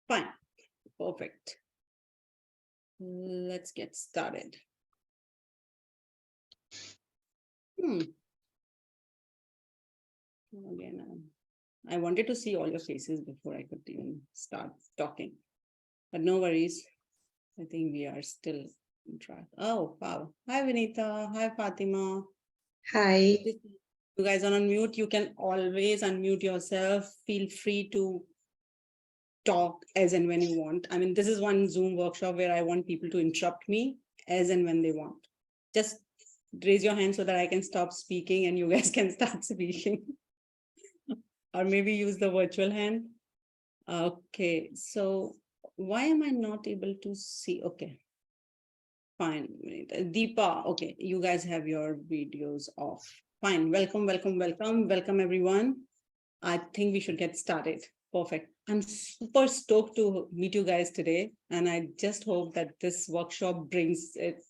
Fine. Perfect. Let's get started. Again, I wanted to see all your faces before I could even start talking, but no worries. I think we are still on track. Oh, wow. Hi, Vinita. Hi, Fatima. Hi. You guys are on mute. You can always unmute yourself. Feel free to talk as and when you want. I mean, this is one Zoom workshop where I want people to interrupt me as and when they want. Just raise your hand so that I can stop speaking and you guys can start speaking. Or maybe use the virtual hand. Okay, so why am I not able to see? Okay, fine. Deepa, okay, you guys have your videos off. Fine, welcome, welcome, welcome, welcome everyone. I think we should get started. Perfect. I'm super stoked to meet you guys today. And I just hope that this workshop brings it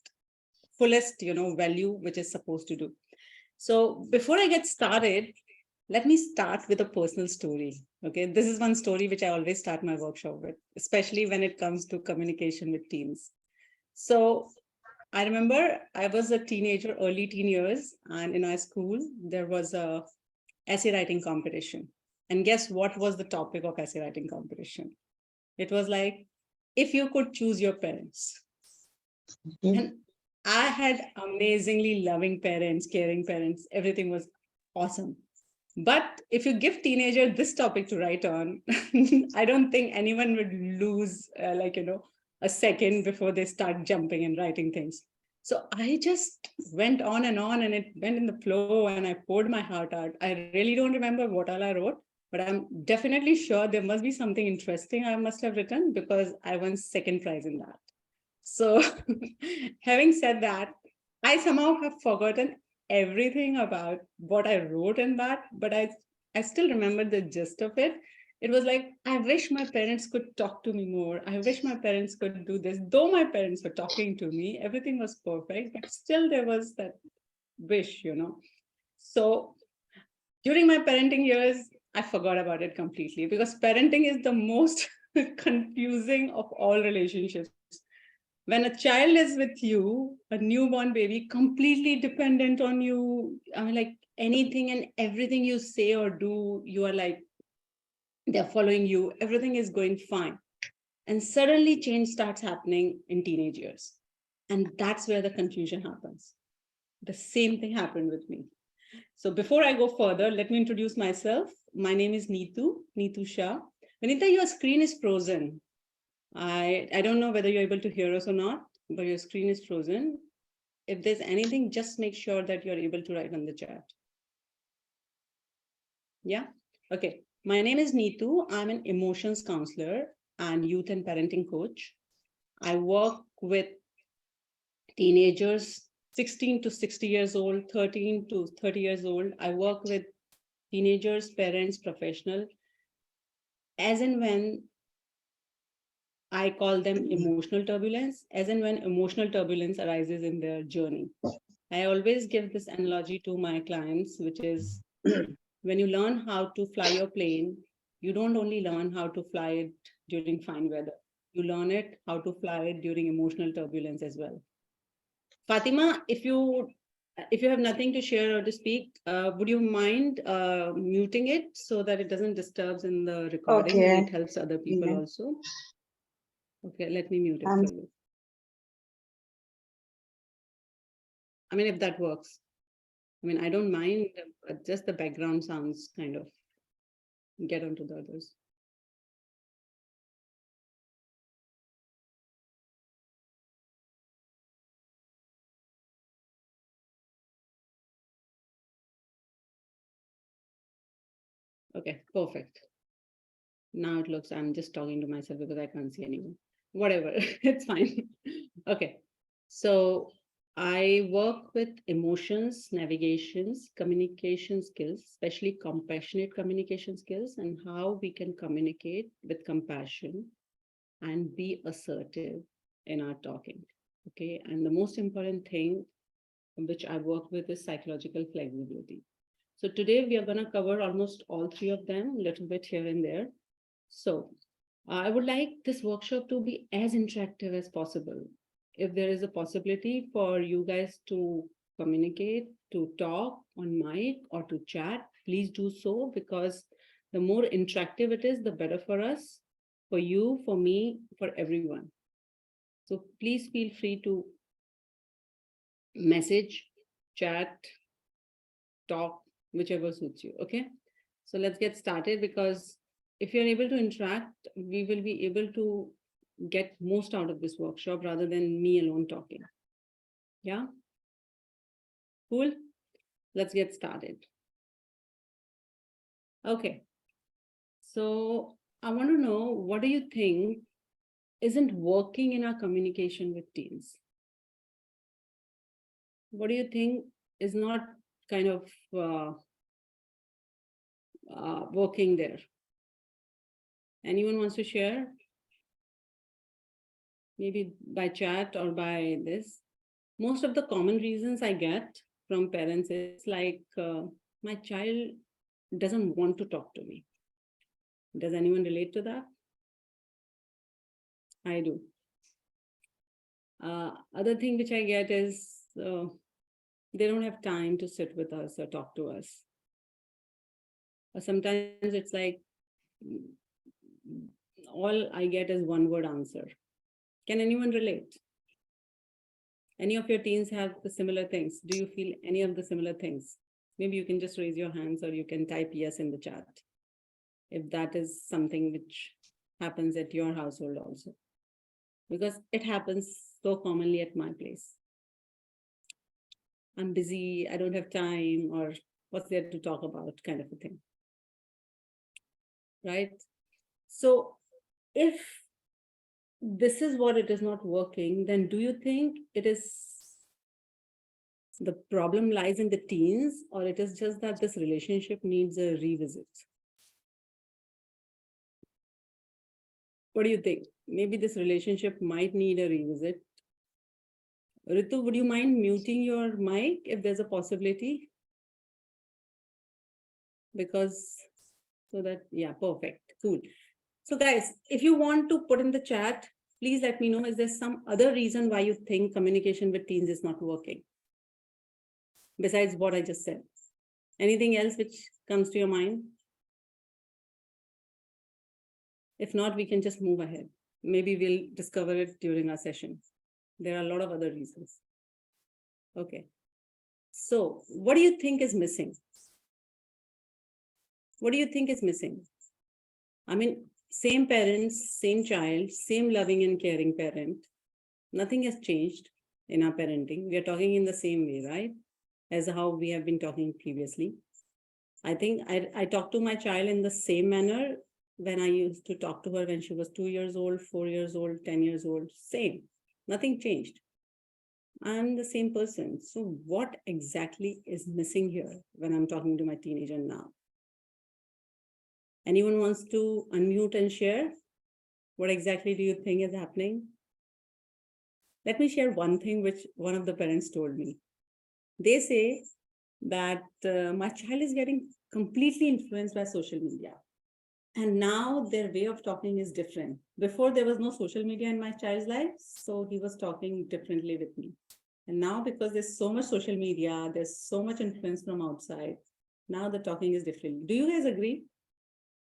fullest, value, which is supposed to do. So before I get started, let me start with a personal story. Okay, this is one story which I always start my workshop with, especially when it comes to communication with teens. So I remember I was a teenager, early teen years, and in our school, there was a essay writing competition. And guess what was the topic of essay writing competition? It was like, if you could choose your parents. And I had amazingly loving parents, caring parents, everything was awesome. But if you give teenager this topic to write on, I don't think anyone would lose a second before they start jumping and writing things. So I just went on and it went in the flow and I poured my heart out. I really don't remember what all I wrote, but I'm definitely sure there must be something interesting I must have written because I won second prize in that. So having said that, I somehow have forgotten everything about what I wrote in that, but I still remember the gist of it. It was like, I wish my parents could talk to me more. I wish my parents could do this. Though my parents were talking to me, everything was perfect, but still there was that wish. So during my parenting years, I forgot about it completely because parenting is the most confusing of all relationships. When a child is with you, a newborn baby, completely dependent on you, I mean, like anything and everything you say or do, you are like, they're following you, everything is going fine. And suddenly change starts happening in teenage years. And that's where the confusion happens. The same thing happened with me. So before I go further, let me introduce myself. My name is Neetu Shah. Vanita, your screen is frozen. I don't know whether you're able to hear us or not, but your screen is frozen. If there's anything, just make sure that you're able to write on the chat. Yeah. Okay. My name is Neetu. I'm an emotions counselor and youth and parenting coach. I work with teenagers 16 to 60 years old, 13 to 30 years old. I work with teenagers, parents, professional, as and when I call them emotional turbulence, as and when emotional turbulence arises in their journey. I always give this analogy to my clients, which is when you learn how to fly your plane, you don't only learn how to fly it during fine weather, you learn it how to fly it during emotional turbulence as well. Fatima, if you have nothing to share or to speak, would you mind muting it so that it doesn't disturb in the recording and Okay. it helps other people Yeah. also? Okay, let me mute it Um, for you. I mean, if that works. I mean, I don't mind, but just the background sounds kind of get onto the others. Okay, perfect. Now it looks, I'm just talking to myself because I can't see anyone. Whatever, it's fine. Okay, so I work with emotions, navigations, communication skills, especially compassionate communication skills, and how we can communicate with compassion and be assertive in our talking. Okay, and the most important thing which I work with is psychological flexibility. So today we are going to cover almost all three of them, a little bit here and there. So I would like this workshop to be as interactive as possible. If there is a possibility for you guys to communicate, to talk on mic or to chat, please do so, because the more interactive it is, the better for us, for you, for me, for everyone. So please feel free to message, chat, talk, whichever suits you. Okay. So let's get started, because if you're able to interact, we will be able to get most out of this workshop rather than me alone talking. Yeah. Cool. Let's get started. Okay. So I want to know, what do you think isn't working in our communication with teens? What do you think is not kind of working there? Anyone wants to share? Maybe by chat or by this. Most of the common reasons I get from parents is like, my child doesn't want to talk to me. Does anyone relate to that? I do. Other thing which I get is they don't have time to sit with us or talk to us. Or sometimes it's like, all I get is one word answer. Can anyone relate? Any of your teens have the similar things? Do you feel any of the similar things? Maybe you can just raise your hands, or you can type yes in the chat, if that is something which happens at your household also, because it happens so commonly at my place. I'm busy, I don't have time, or what's there to talk about, kind of a thing. Right? So if this is what it is not working, then do you think it is the problem lies in the teens, or it is just that this relationship needs a revisit? What do you think? Maybe this relationship might need a revisit. Ritu, would you mind muting your mic if there's a possibility? Because so that, yeah, perfect, cool. So guys, if you want to put in the chat, please let me know, is there some other reason why you think communication with teens is not working? Besides what I just said. Anything else which comes to your mind? If not, we can just move ahead. Maybe we'll discover it during our session. There are a lot of other reasons. Okay. So what do you think is missing? What do you think is missing? I mean, same parents, same child, same loving and caring parent. Nothing has changed in our parenting. We are talking in the same way, right? As how we have been talking previously. I think I talk to my child in the same manner when I used to talk to her when she was 2 years old, 4 years old, 10 years old. Same. Nothing changed. I'm the same person. So what exactly is missing here when I'm talking to my teenager now? Anyone wants to unmute and share? What exactly do you think is happening? Let me share one thing which one of the parents told me. They say that my child is getting completely influenced by social media. And now their way of talking is different. Before, there was no social media in my child's life, so he was talking differently with me. And now, because there's so much social media, there's so much influence from outside, now the talking is different. Do you guys agree?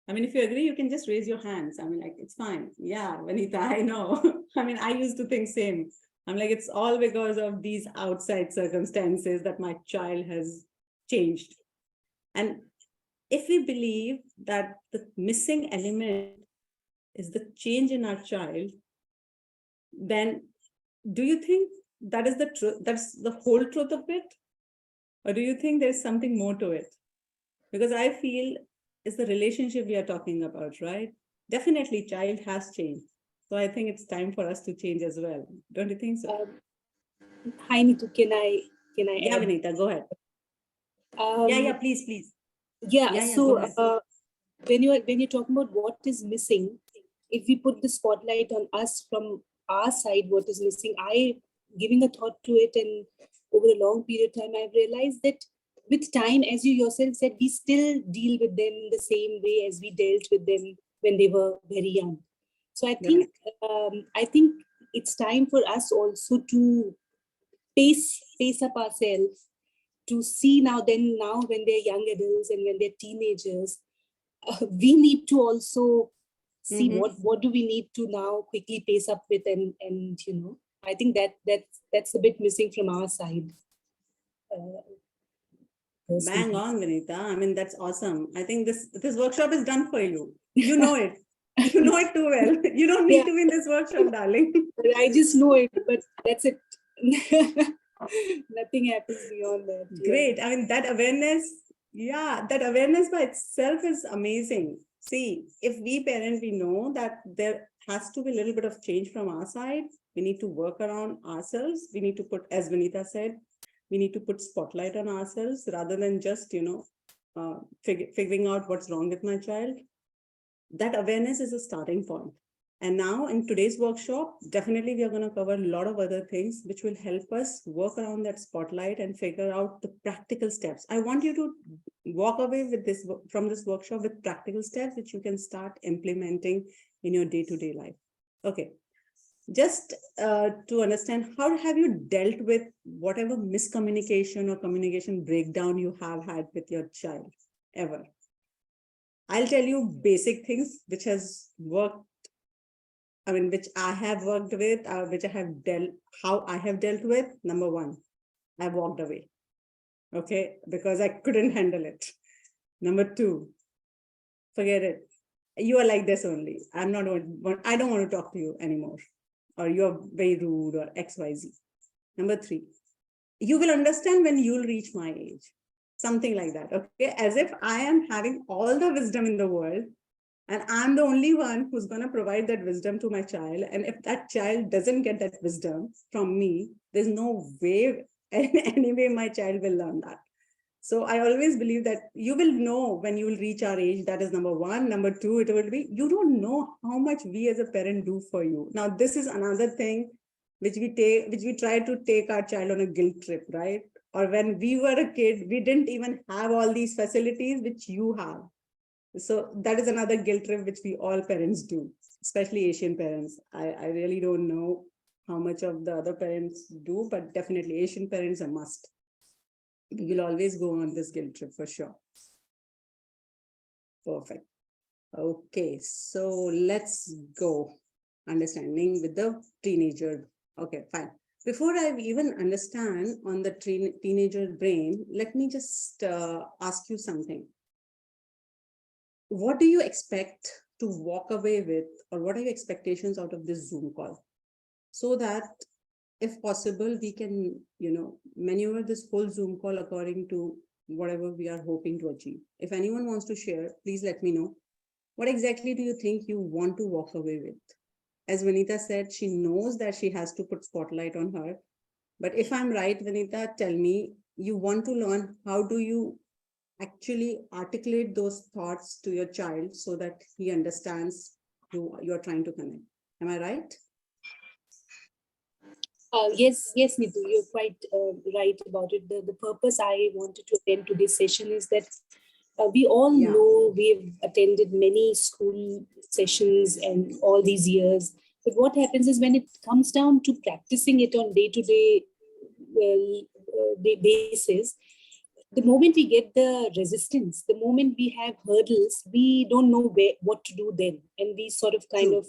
I mean, if you agree, you can just raise your hands. I mean, like, it's fine. Yeah, Vanita, I know. I mean, I used to think same. I'm like, it's all because of these outside circumstances that my child has changed. And if we believe that the missing element is the change in our child, then do you think that is the truth? That's the whole truth of it? Or do you think there's something more to it? Because I feel it's the relationship we are talking about, right? Definitely, child has changed. So I think it's time for us to change as well. Don't you think so? Hi Nitu, can I Yeah, add? Vinita, go ahead. Yeah, Um, please, please. yeah. Go So ahead. when you're talking about what is missing, if we put the spotlight on us from our side, what is missing? I giving a thought to it, and over a long period of time, I've realized that with time, as you yourself said, we still deal with them the same way as we dealt with them when they were very young. So I think it's time for us also to pace up ourselves, to see now when they're young adults and when they're teenagers, we need to also see what do we need to now quickly pace up with, and I think that's a bit missing from our side. Bang on, Vinita. I mean, that's awesome. I think this workshop is done for you. You know it. You know it too well. You don't need to be in this workshop, darling. I just know it, but that's it. Nothing happens beyond that. Great. I mean, that awareness by itself is amazing. See, if we parent, we know that there has to be a little bit of change from our side. We need to work around ourselves. We need to put, as Vinita said, we need to put spotlight on ourselves rather than just, figuring out what's wrong with my child. That awareness is a starting point. And now in today's workshop, definitely we are going to cover a lot of other things which will help us work around that spotlight and figure out the practical steps. I want you to walk away with from this workshop with practical steps which you can start implementing in your day-to-day life. Okay. Just to understand, how have you dealt with whatever miscommunication or communication breakdown you have had with your child ever? I'll tell you basic things which has worked. I mean, which I have worked with, which I have how I have dealt with. Number one, I walked away. Okay, because I couldn't handle it. Number two, forget it. You are like this only. I don't want to talk to you anymore. Or you're very rude or XYZ. Number three, you will understand when you'll reach my age. Something like that. Okay, as if I am having all the wisdom in the world and I'm the only one who's going to provide that wisdom to my child. And if that child doesn't get that wisdom from me, there's no way, in any way, my child will learn that. So I always believe that you will know when you will reach our age. That is number one. Number two, it will be, you don't know how much we as a parent do for you. Now, this is another thing which we try to take our child on a guilt trip, right? Or when we were a kid, we didn't even have all these facilities which you have. So that is another guilt trip which we all parents do, especially Asian parents. I really don't know how much of the other parents do, but definitely Asian parents are must. We will always go on this guilt trip for sure. Perfect. Okay, so let's go. Understanding with the teenager. Okay, fine. Before I even understand on the teenager brain, let me just ask you something. What do you expect to walk away with, or what are your expectations out of this Zoom call? So that if possible, we can, maneuver this whole Zoom call according to whatever we are hoping to achieve. If anyone wants to share, please let me know. What exactly do you think you want to walk away with? As Vinita said, she knows that she has to put spotlight on her. But if I'm right, Vinita, tell me, you want to learn how do you actually articulate those thoughts to your child so that he understands who you're trying to connect. Am I right? Yes, Nitu, you're quite right about it. The purpose I wanted to attend to this session is that we all know we've attended many school sessions and all these years. But what happens is when it comes down to practicing it on day-to-day basis, the moment we get the resistance, the moment we have hurdles, we don't know what to do then. And we sort of kind of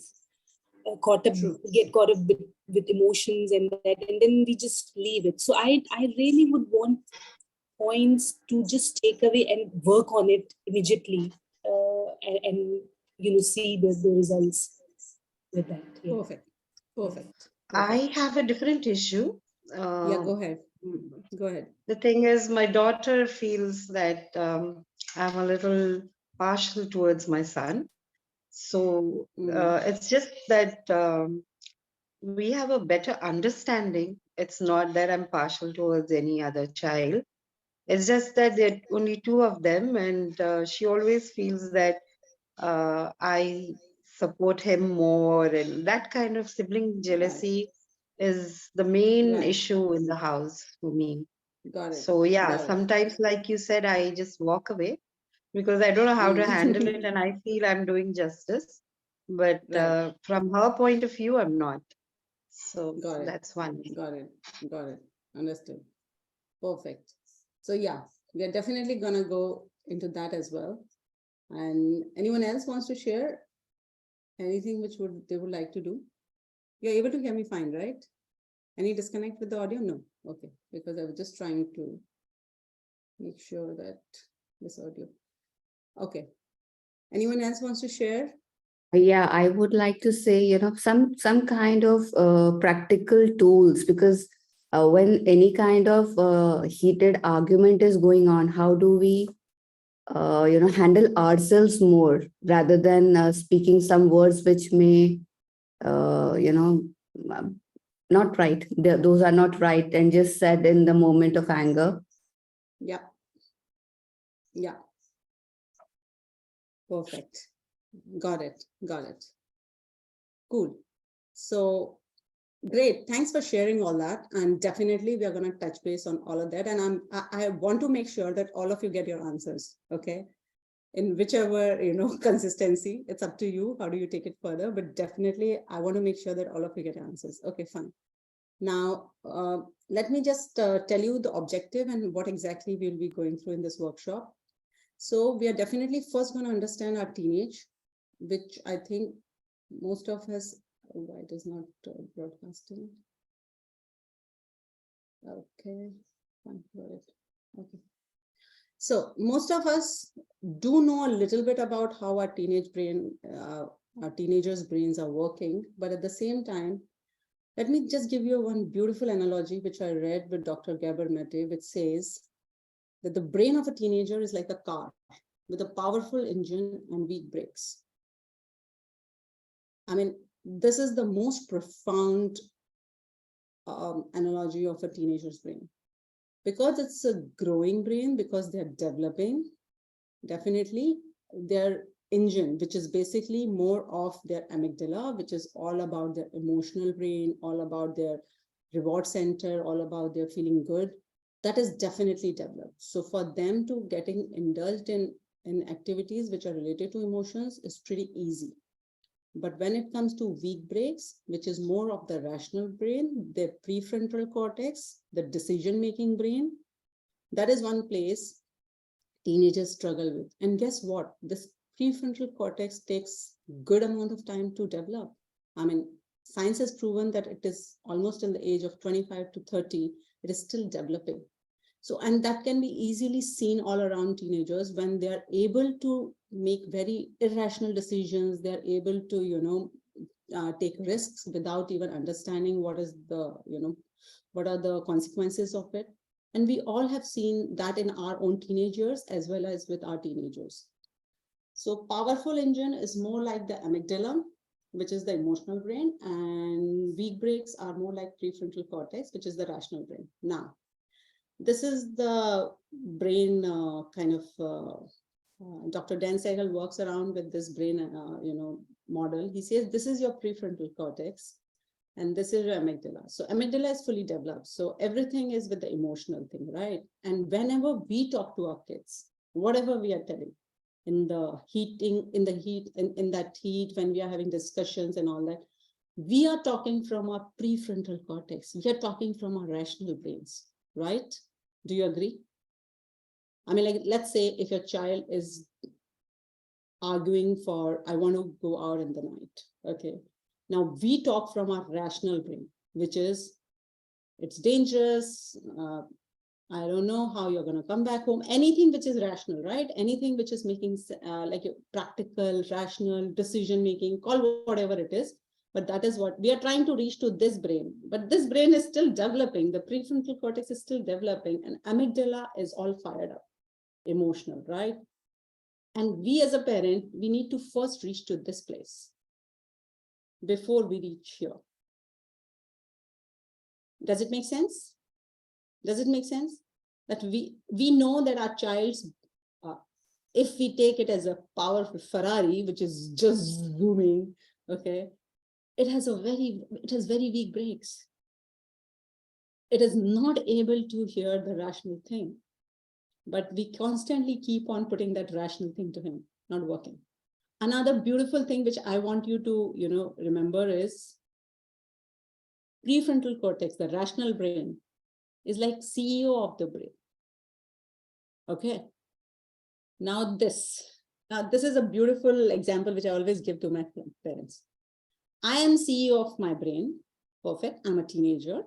get caught up with emotions and that, and then we just leave it. So I really would want points to just take away and work on it immediately, and see the results with that. Yeah. Perfect. I have a different issue. Go ahead. Go ahead. The thing is, my daughter feels that I'm a little partial towards my son. So it's just that we have a better understanding. It's not that I'm partial towards any other child. It's just that there are only two of them, and she always feels that I support him more, and that kind of sibling jealousy is the main issue in the house for me. Got it. So sometimes, like you said, I just walk away because I don't know how to handle it, and I feel I'm doing justice. but Right. from her point of view, I'm not. So Got it. that's one. Got it. Got it. Understood. Perfect. So yeah, we are definitely gonna go into that as well. And anyone else wants to share anything which they would like to do? You're able to hear me fine, right? Any disconnect with the audio? No. Okay. Because I was just trying to make sure that this audio. Okay. Anyone else wants to share? Yeah, I would like to say, some kind of practical tools, because when any kind of heated argument is going on, how do we, handle ourselves more rather than speaking some words which may, um, not right. Those are not right and just said in the moment of anger. Yeah. Yeah. Perfect. Got it. Got it. Cool. So great. Thanks for sharing all that. And definitely we are going to touch base on all of that. And I want to make sure that all of you get your answers. Okay. In whichever, consistency, it's up to you. How do you take it further? But definitely I want to make sure that all of you get answers. Okay, fine. Now, let me just tell you the objective and what exactly we'll be going through in this workshop. So we are definitely first going to understand our teenage, which I think most of us, why it is not broadcasting. Okay, fine, got it. Okay. So most of us do know a little bit about how our our teenagers' brains are working, but at the same time, let me just give you one beautiful analogy which I read with Dr. Gabor Mate, which says that the brain of a teenager is like a car with a powerful engine and weak brakes. I mean, this is the most profound analogy of a teenager's brain. Because it's a growing brain, because they're developing, definitely their engine, which is basically more of their amygdala, which is all about their emotional brain, all about their reward center, all about their feeling good, that is definitely developed. So for them to getting indulged in activities which are related to emotions is pretty easy. But when it comes to weak brakes, which is more of the rational brain, the prefrontal cortex, the decision-making brain, that is one place teenagers struggle with. And guess what? This prefrontal cortex takes good amount of time to develop. I mean, science has proven that it is almost in the age of 25 to 30, it is still developing. So, and that can be easily seen all around teenagers when they are able to make very irrational decisions. They're able to, take risks without even understanding what is the, what are the consequences of it. And we all have seen that in our own teenagers as well as with our teenagers. So powerful engine is more like the amygdala, which is the emotional brain, and weak brakes are more like prefrontal cortex, which is the rational brain. Now, this is the brain Dr. Dan Siegel works around with this brain, model. He says, this is your prefrontal cortex and this is your amygdala. So amygdala is fully developed. So everything is with the emotional thing, right? And whenever we talk to our kids, whatever we are telling, in that heat, when we are having discussions and all that, we are talking from our prefrontal cortex. We are talking from our rational brains, right? Do you agree? I mean, like, let's say if your child is arguing for, I want to go out in the night. Okay. Now we talk from our rational brain, which is, it's dangerous. I don't know how you're going to come back home. Anything which is rational, right? Anything which is making like a practical, rational decision-making, call whatever it is. But that is what we are trying to reach to this brain. But this brain is still developing. The prefrontal cortex is still developing, and amygdala is all fired up, emotional, right? And we as a parent, we need to first reach to this place before we reach here. Does it make sense? Does it make sense? That we know that our child's, if we take it as a powerful Ferrari, which is just zooming, okay, it has very weak brakes. It is not able to hear the rational thing, but we constantly keep on putting that rational thing to him, not working. Another beautiful thing which I want you to, remember is prefrontal cortex, the rational brain, is like CEO of the brain. Okay. Now this is a beautiful example which I always give to my parents. I am CEO of my brain. Perfect. I'm a teenager.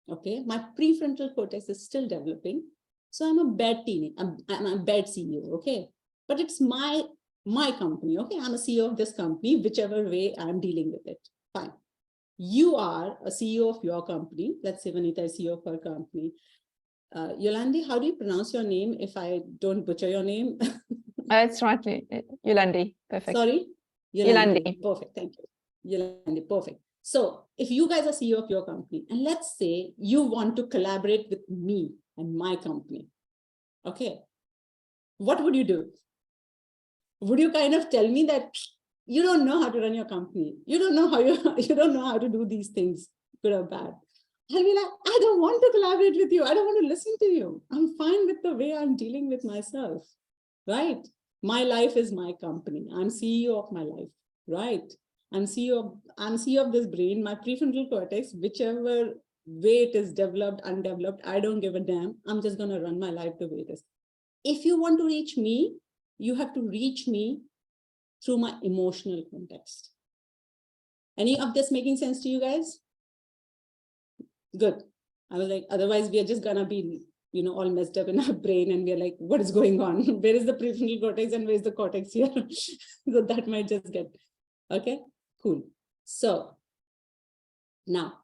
Okay. My prefrontal cortex is still developing. So I'm a bad I'm a bad CEO. Okay. But it's my company. Okay. I'm a CEO of this company, whichever way I'm dealing with it. Fine. You are a CEO of your company. Let's say Vanita is CEO of her company. Yolandi, how do you pronounce your name if I don't butcher your name? It's right, Yolandi. Perfect. Sorry? Yolandi. Perfect. Thank you. Yolandi. Perfect. So if you guys are CEO of your company, and let's say you want to collaborate with me and my company, okay, what would you do? Would you kind of tell me that you don't know how to run your company? You don't know how you don't know how to do these things, good or bad. I'll be like, I don't want to collaborate with you. I don't want to listen to you. I'm fine with the way I'm dealing with myself, right? My life is my company. I'm CEO of my life, right? I'm CEO of this brain, my prefrontal cortex, whichever way it is developed, undeveloped, I don't give a damn. I'm just going to run my life the way it is. If you want to reach me, you have to reach me through my emotional context. Any of this making sense to you guys? Good. I was like, otherwise we are just gonna be, all messed up in our brain and we're like, what is going on? Where is the prefrontal cortex and where is the cortex here? So that might just get, okay, cool. So now,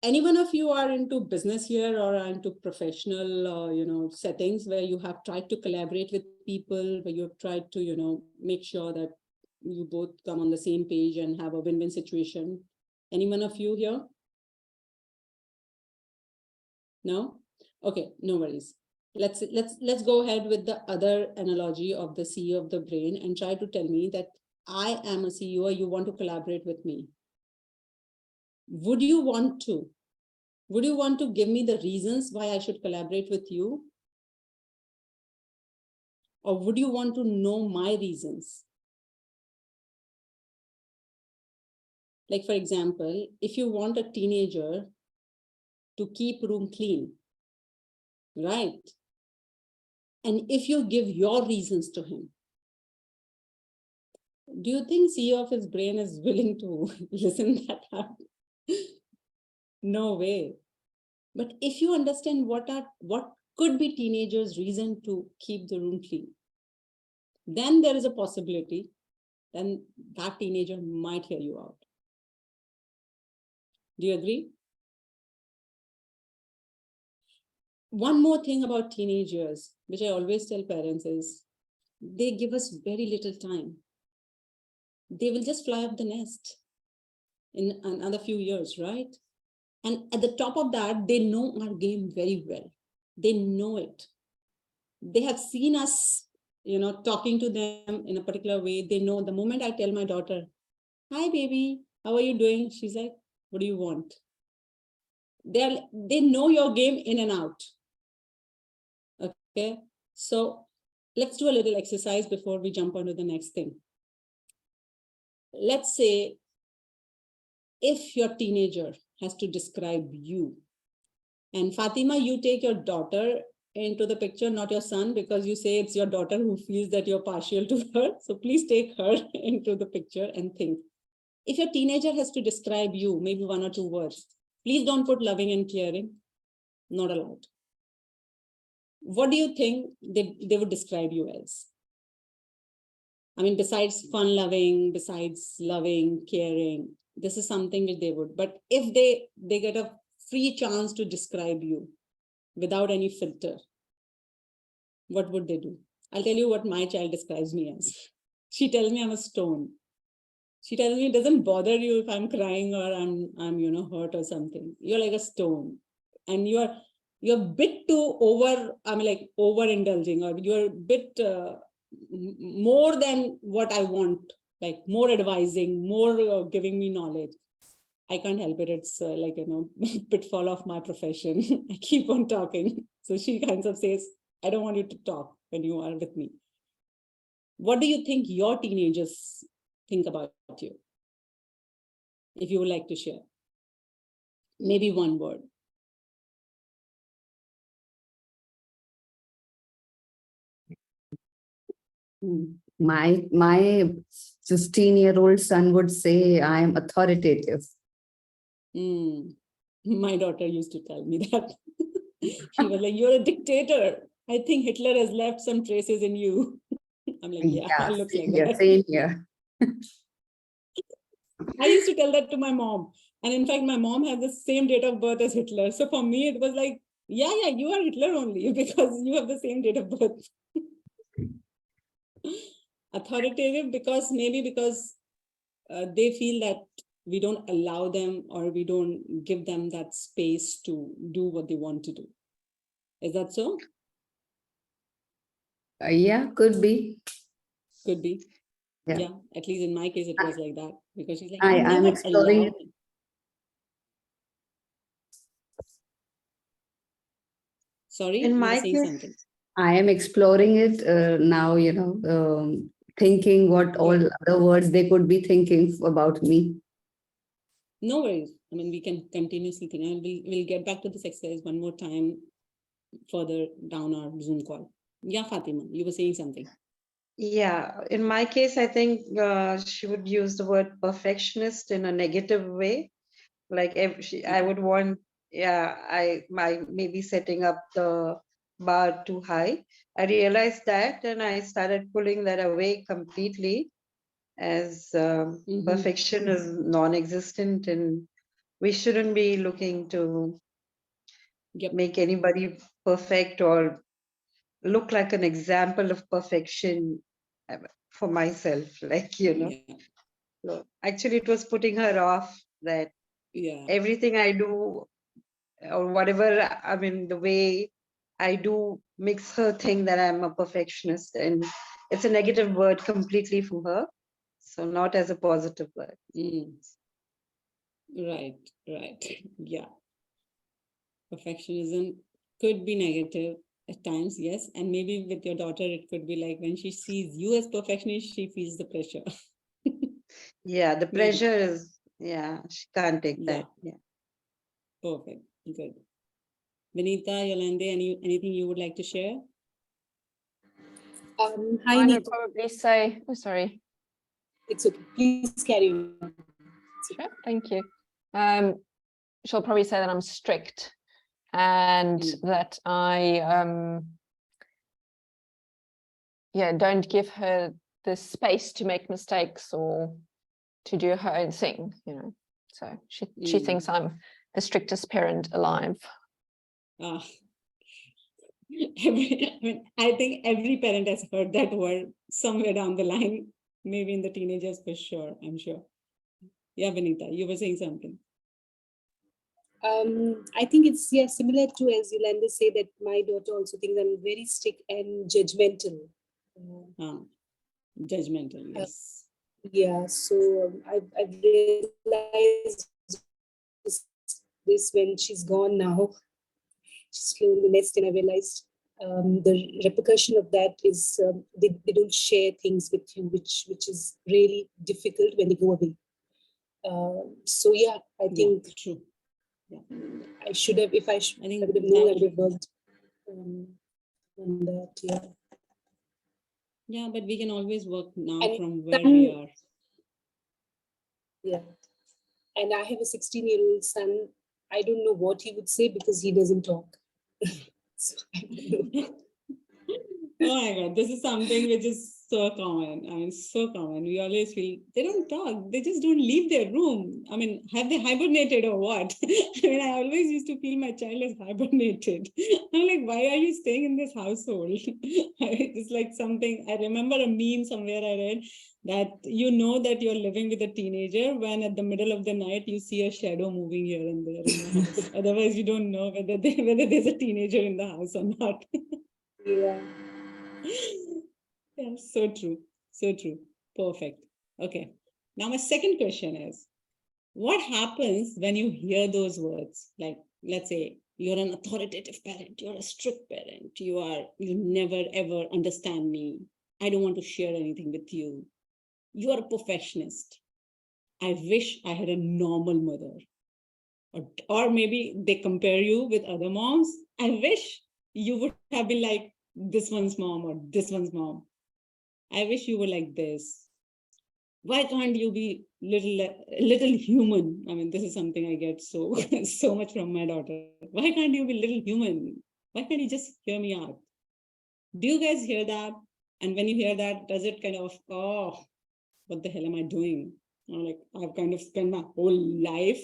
any one of you are into business here or are into professional, settings where you have tried to collaborate with people, where you have tried to, make sure that you both come on the same page and have a win-win situation. Any one of you here? No? Okay, no worries. Let's go ahead with the other analogy of the CEO of the brain and try to tell me that I am a CEO, you want to collaborate with me. Would you want to give me the reasons why I should collaborate with you? Or would you want to know my reasons? Like, for example, if you want a teenager to keep room clean, right? And if you give your reasons to him, do you think CEO of his brain is willing to listen that hard? No way. But if you understand what could be teenagers' reason to keep the room clean, then there is a possibility, then that teenager might hear you out. Do you agree? One more thing about teenagers, which I always tell parents, is they give us very little time. They will just fly up the nest in another few years, right? And at the top of that, they know our game very well. They know it. They have seen us, talking to them in a particular way. They know the moment I tell my daughter, hi, baby, how are you doing? She's like, what do you want? They know your game in and out. Okay. So let's do a little exercise before we jump on to the next thing. Let's say if your teenager has to describe you, and Fatima, you take your daughter into the picture, not your son, because you say it's your daughter who feels that you're partial to her. So please take her into the picture and think. If your teenager has to describe you, maybe 1 or 2 words, please don't put loving and caring. Not allowed. What do you think they would describe you as? I mean, besides fun loving, besides loving, caring, this is something which they would. But if they get a free chance to describe you without any filter, what would they do? I'll tell you what my child describes me as. She tells me I'm a stone. She tells me it doesn't bother you if I'm crying or I'm hurt or something. You're like a stone. And you're a bit too over-indulging, or you're a bit more than what I want, like more advising, more giving me knowledge. I can't help it. It's pitfall of my profession. I keep on talking. So she kind of says, I don't want you to talk when you are with me. What do you think your teenagers think about you? If you would like to share, maybe one word. My 15-year-old son would say I am authoritative. My daughter used to tell me that. She was like, "You're a dictator. I think Hitler has left some traces in you." I'm like, yeah, Yeah, it looks like yeah, that. same here. I used to tell that to my mom. And in fact, my mom has the same date of birth as Hitler. So for me, it was like, yeah, you are Hitler only because you have the same date of birth. Authoritative because they feel that we don't allow them or we don't give them that space to do what they want to do. Is that so? Yeah, could be. Could be. Yeah. Yeah, at least in my case, it was like that because she's like, I'm never exploring allow it. them. Sorry, In you were my saying case, something. I am exploring it now, thinking what all Good. other words they could be thinking about me. No worries. I mean, we can continuously think. And we'll get back to this exercise one more time further down our Zoom call. Yeah, Fatima, you were saying something. yeah, in my case, I think she would use the word perfectionist in a negative way. Like I would want, yeah, my maybe setting up the bar too high. I realized that and I started pulling that away completely as perfection is non-existent and we shouldn't be looking to Yep. make anybody perfect or look like an example of perfection for myself, like, Yeah. So actually it was putting her off that Yeah. everything I do or whatever, I mean, the way I do makes her think that I'm a perfectionist and it's a negative word completely for her. So not as a positive word. Right. Yeah. Perfectionism could be negative at times, yes. And maybe with your daughter, it could be like when she sees you as perfectionist, she feels the pressure. Yeah, the Maybe. pressure is, yeah, she can't take Yeah. that. Yeah. Perfect. Good. Vinita, Yolande, anything you would like to share? Hi, I would Neeta. probably say, oh, sorry. It's okay. Please carry on. Sure, thank you. She'll probably say that I'm strict and that I don't give her the space to make mistakes or to do her own thing, So she thinks I'm the strictest parent alive. I think every parent has heard that word somewhere down the line, maybe in the teenagers for sure, I'm sure. Yeah, Vinita, you were saying something. I think it's similar to as Yolanda say that my daughter also thinks I'm very strict and judgmental. Judgmental, yes. So I've realized this when she's gone now. She's flown the nest, and I realized the repercussion of that is they don't share things with you, which is really difficult when they go away. So I think true. Yeah. I should have, if I would have known, I would have worked on that. Yeah. Yeah, but we can always work now And from where we are. Yeah. And I have a 16-year-old son. I don't know what he would say because he doesn't talk. So I don't know. Oh my God, this is something which is so common. I mean, so common. We always feel they don't talk. They just don't leave their room. I mean, have they hibernated or what? I mean, I always used to feel my child is hibernated. I'm like, why are you staying in this household? It's like something, I remember a meme somewhere I read that that you're living with a teenager when at the middle of the night you see a shadow moving here and there in the house. Otherwise, you don't know whether there's a teenager in the house or not. Yeah. Yeah, so true. So true. Perfect. Okay. Now my second question is, what happens when you hear those words? Like, let's say you're an authoritative parent, you're a strict parent, you never ever understand me. I don't want to share anything with you. You are a perfectionist. I wish I had a normal mother. Or maybe they compare you with other moms. I wish you would have been like this one's mom or this one's mom. I wish you were like this. Why can't you be little human? I mean, this is something I get so so much from my daughter. Why can't you be little human? Why can't you just hear me out? Do you guys hear that? And when you hear that, does it kind of, oh, what the hell am I doing? Or like, I've kind of spent my whole life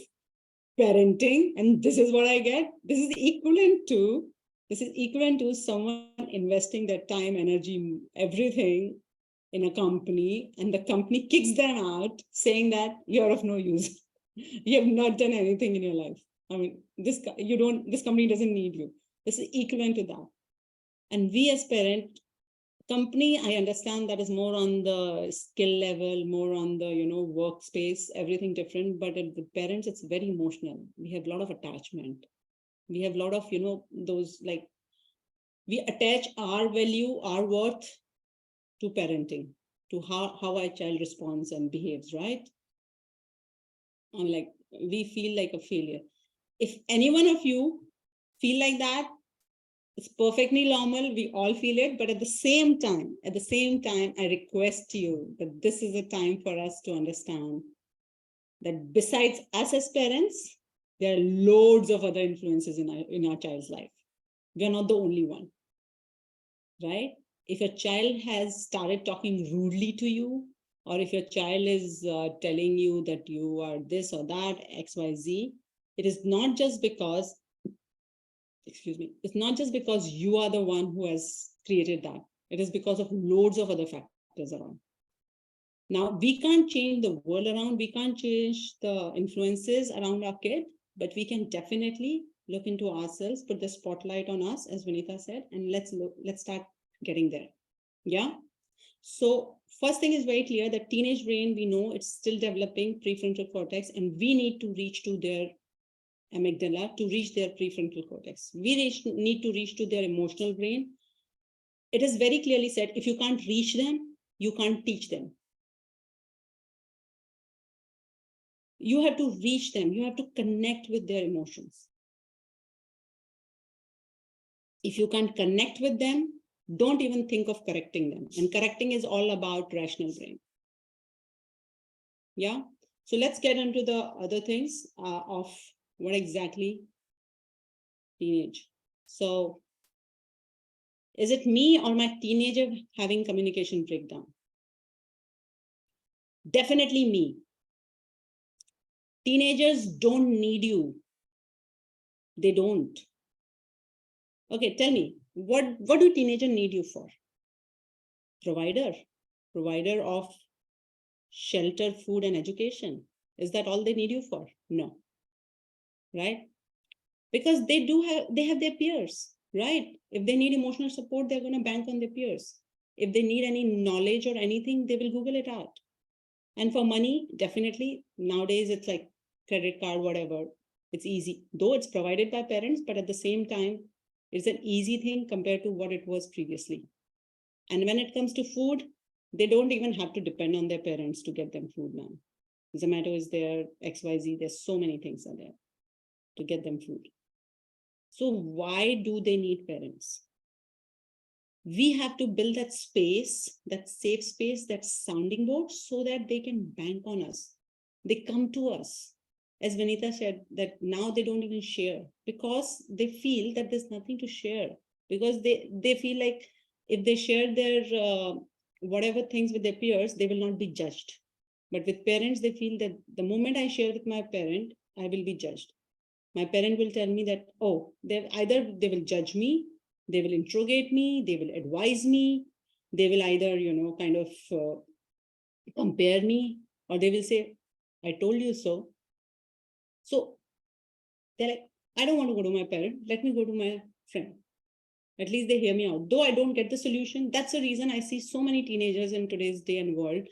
parenting, and this is what I get. This is equivalent to someone investing their time, energy, everything in a company, and the company kicks them out saying that you're of no use. You have not done anything in your life. I mean, this company doesn't need you. This is equivalent to that. And we as parent, company, I understand that is more on the skill level, more on the, workspace, everything different. But at the parents, it's very emotional. We have a lot of attachment. We have a lot of, those like, we attach our value, our worth to parenting, to how our child responds and behaves, right? And like, we feel like a failure. If any one of you feel like that, it's perfectly normal. We all feel it. But at the same time, I request you that this is a time for us to understand that besides us as parents, there are loads of other influences in our child's life. We are not the only one, right? If your child has started talking rudely to you, or if your child is telling you that you are this or that, X, Y, Z, it is not just because, it's not just because you are the one who has created that. It is because of loads of other factors around. Now, we can't change the world around, we can't change the influences around our kid, but we can definitely look into ourselves, put the spotlight on us, as Vinita said, and let's start getting there. Yeah. So first thing is very clear that teenage brain, we know it's still developing prefrontal cortex, and we need to reach to their amygdala to reach their prefrontal cortex. We need to reach to their emotional brain. It is very clearly said, if you can't reach them, you can't teach them. You have to reach them. You have to connect with their emotions. If you can't connect with them, don't even think of correcting them. And correcting is all about rational brain. Yeah. So let's get into the other things of what exactly teenage. So is it me or my teenager having communication breakdown? Definitely me. Teenagers don't need you. They don't. Okay, tell me, what do teenagers need you for? Provider of shelter, food, and education. Is that all they need you for? No. Right? Because they have their peers, right? If they need emotional support, they're going to bank on their peers. If they need any knowledge or anything, they will Google it out. And for money, definitely, nowadays it's like credit card, whatever. It's easy, though it's provided by parents, but at the same time, it's an easy thing compared to what it was previously. And when it comes to food, they don't even have to depend on their parents to get them food now. Zomato is there, XYZ, there's so many things are there to get them food. So why do they need parents? We have to build that space, that safe space, that sounding board, so that they can bank on us. They come to us. As Vinita said, that now they don't even share because they feel that there's nothing to share, because they feel like if they share their whatever things with their peers, they will not be judged. But with parents, they feel that the moment I share with my parent, I will be judged. My parent will tell me that, oh, either they will judge me, they will interrogate me, they will advise me, they will either, kind of compare me, or they will say, I told you so. So they're like, I don't want to go to my parent. Let me go to my friend. At least they hear me out. Though I don't get the solution, that's the reason I see so many teenagers in today's day and world.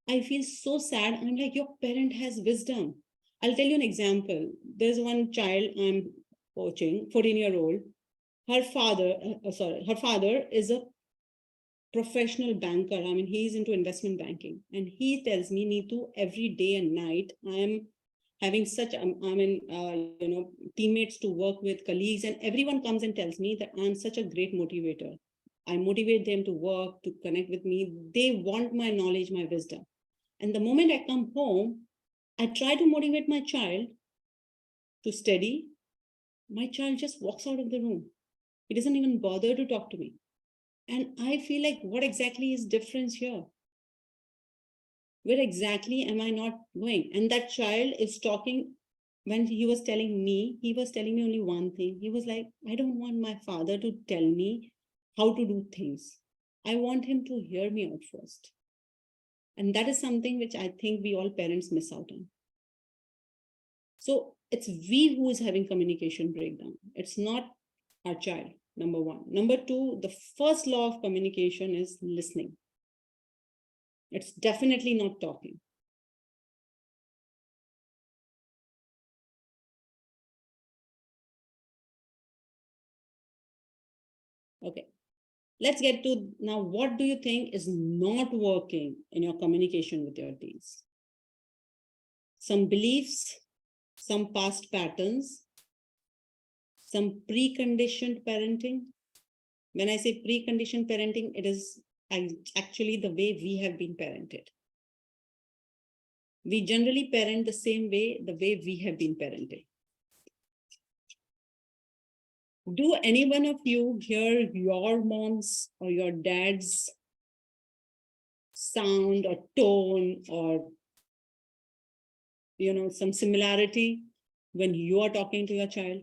I feel so sad. I'm like, your parent has wisdom. I'll tell you an example. There's one child I'm coaching, 14-year-old. Her father is a professional banker. I mean, he's into investment banking, and he tells me, Neetu, every day and night, I am having such, teammates to work with, colleagues, and everyone comes and tells me that I'm such a great motivator. I motivate them to work, to connect with me. They want my knowledge, my wisdom. And the moment I come home, I try to motivate my child to study. My child just walks out of the room. He doesn't even bother to talk to me. And I feel like, what exactly is difference here? Where exactly am I not going? And that child is talking, when he was telling me only one thing. He was like, I don't want my father to tell me how to do things. I want him to hear me out first. And that is something which I think we all parents miss out on. So it's we who is having communication breakdown. It's not our child, number one. Number two, the first law of communication is listening. It's definitely not talking. Okay, let's get to now, what do you think is not working in your communication with your teens? Some beliefs, some past patterns, some preconditioned parenting. When I say preconditioned parenting, it is actually the way we have been parented. We generally parent the same way, the way we have been parented. Do any one of you hear your mom's or your dad's sound or tone or some similarity when you are talking to your child?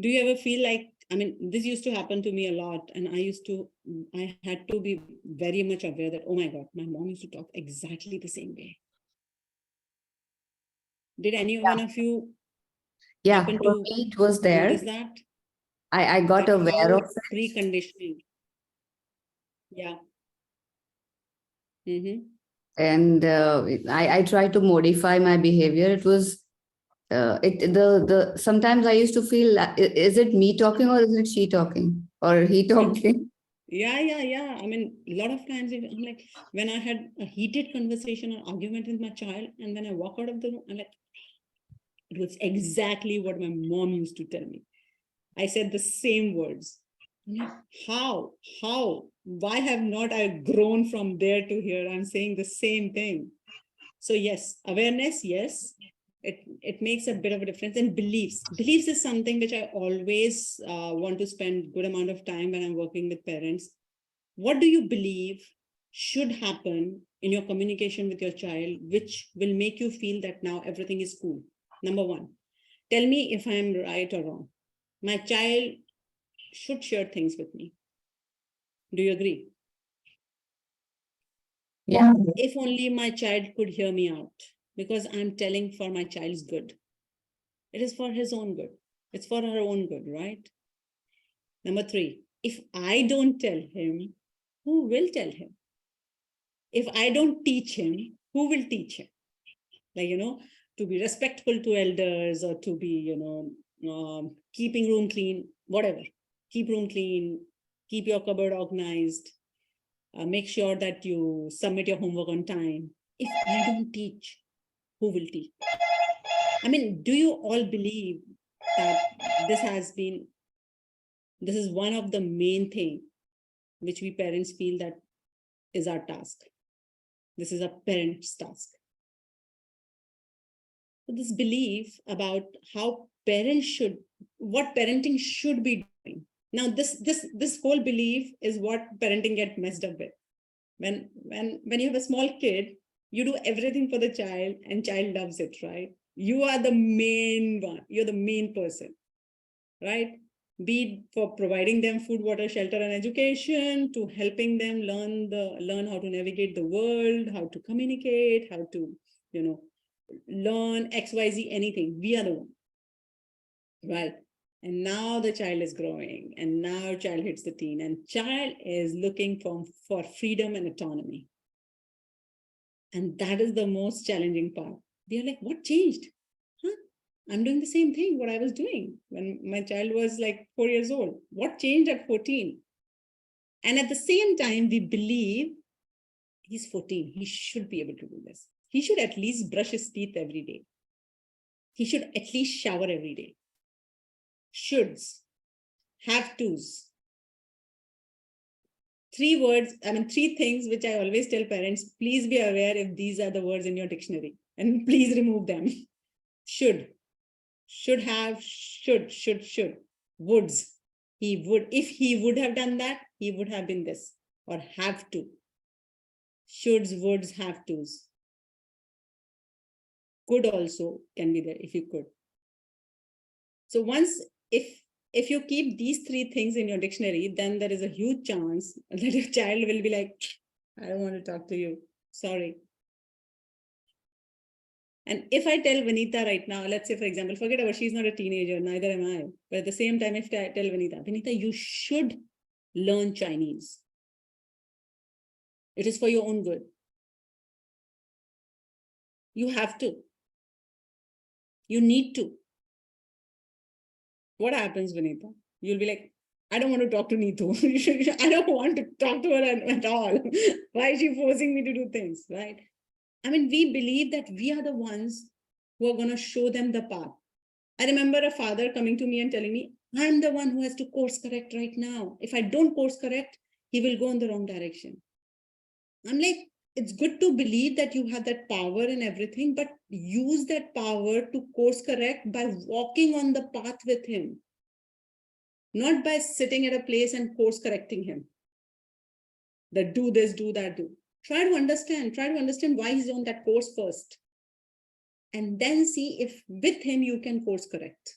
Do you ever feel like, I mean, this used to happen to me a lot, and I had to be very much aware that, oh my God, my mom used to talk exactly the same way. Did any one of you happen for to me it was there. notice that? I got That aware how of it. preconditioning. Yeah. Mm-hmm. And I tried to modify my behavior. It was sometimes I used to feel, is it me talking or is it she talking or he talking? Yeah. I mean, a lot of times I'm like, when I had a heated conversation or argument with my child, and when I walk out of the room, I'm like, it was exactly what my mom used to tell me. I said the same words. How? Why have not I grown from there to here? I'm saying the same thing. So yes, awareness, yes. It makes a bit of a difference. And beliefs. Beliefs is something which I always want to spend good amount of time when I'm working with parents. What do you believe should happen in your communication with your child, which will make you feel that now everything is cool? Number one, tell me if I'm right or wrong. My child should share things with me. Do you agree? Yeah. If only my child could hear me out, because I'm telling for my child's good. It is for his own good. It's for her own good, right? Number three, if I don't tell him, who will tell him? If I don't teach him, who will teach him? Like, to be respectful to elders, or to be, keeping room clean, whatever. Keep room clean, keep your cupboard organized, make sure that you submit your homework on time. If I don't teach, who will teach? I mean, do you all believe that this is one of the main thing which we parents feel that is our task? This is a parent's task. So this belief about how what parenting should be doing. Now, this whole belief is what parenting get messed up with. When you have a small kid, you do everything for the child, and child loves it, right? You are the main one. You're the main person, right? Be it for providing them food, water, shelter, and education, to helping them learn how to navigate the world, how to communicate, how to, learn XYZ, anything. We are the one, right? And now the child is growing, and now child hits the teen, and child is looking for freedom and autonomy. And that is the most challenging part. They're like, what changed? Huh? I'm doing the same thing what I was doing when my child was like 4 years old. What changed at 14? And at the same time, we believe he's 14. He should be able to do this. He should at least brush his teeth every day. He should at least shower every day. Shoulds, have tos. 3 words, three things which I always tell parents, please be aware if these are the words in your dictionary and please remove them. Should have, should. Woulds, he would, if he would have done that, he would have been this, or have to. Shoulds, woulds, have tos. Could also can be there if you could. So once, if you keep these 3 things in your dictionary, then there is a huge chance that your child will be like, I don't want to talk to you. Sorry. And if I tell Vinita right now, let's say, for example, forget about, she's not a teenager, neither am I. But at the same time, if I tell Vinita, you should learn Chinese. It is for your own good. You have to. You need to. What happens, Vinita? You'll be like, I don't want to talk to Neetu. I don't want to talk to her at all. Why is she forcing me to do things, right? We believe that we are the ones who are going to show them the path. I remember a father coming to me and telling me, I'm the one who has to course correct right now. If I don't course correct, he will go in the wrong direction. I'm like, it's good to believe that you have that power and everything, but use that power to course correct by walking on the path with him, not by sitting at a place and course correcting him. That do this, do that, do. Try to understand why he's on that course first. And then see if with him you can course correct.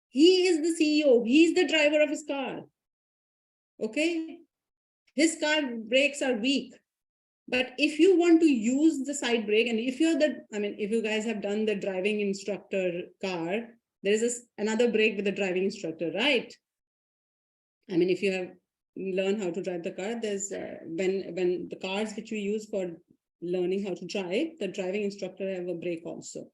He is the CEO, he's the driver of his car. Okay? His car brakes are weak. But if you want to use the side brake, and if you're if you guys have done the driving instructor car, there is another brake with the driving instructor, right? If you have learned how to drive the car, there's when the cars which you use for learning how to drive, the driving instructor have a brake also.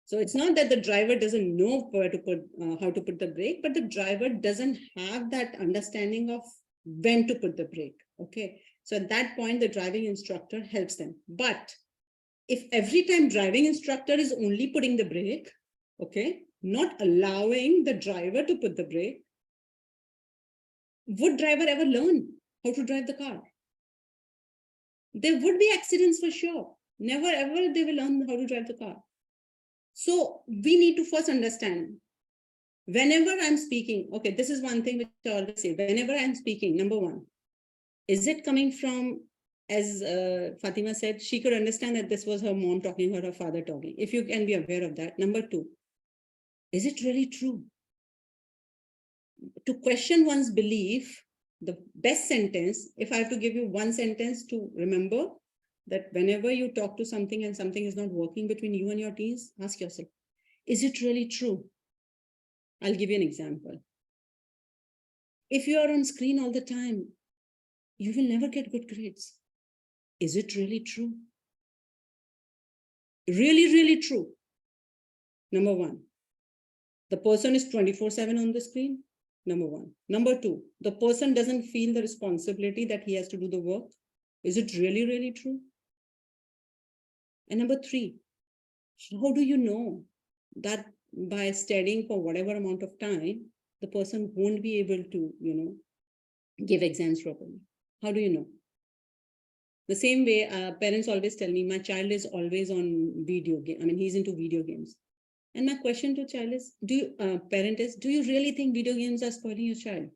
So it's not that the driver doesn't know where to put how to put the brake, but the driver doesn't have that understanding of when to put the brake. Okay. So at that point, the driving instructor helps them. But if every time driving instructor is only putting the brake, okay, not allowing the driver to put the brake, would driver ever learn how to drive the car? There would be accidents for sure. Never ever they will learn how to drive the car. So we need to first understand, whenever I'm speaking, okay, this is one thing which I always say, whenever I'm speaking, number one, is it coming from, as Fatima said, she could understand that this was her mom talking or her father talking. If you can be aware of that. Number two, is it really true? To question one's belief, the best sentence, if I have to give you one sentence to remember, that whenever you talk to something and something is not working between you and your teens, ask yourself, is it really true? I'll give you an example. If you are on screen all the time, you will never get good grades. Is it really true? Really, really true. Number one, the person is 24/7 on the screen. Number one. Number two, the person doesn't feel the responsibility that he has to do the work. Is it really, really true? And number three, how do you know that by studying for whatever amount of time, the person won't be able to, give exams properly? How do you know? The same way, parents always tell me, my child is always on video game. He's into video games. And my question to child is, do you really think video games are spoiling your child?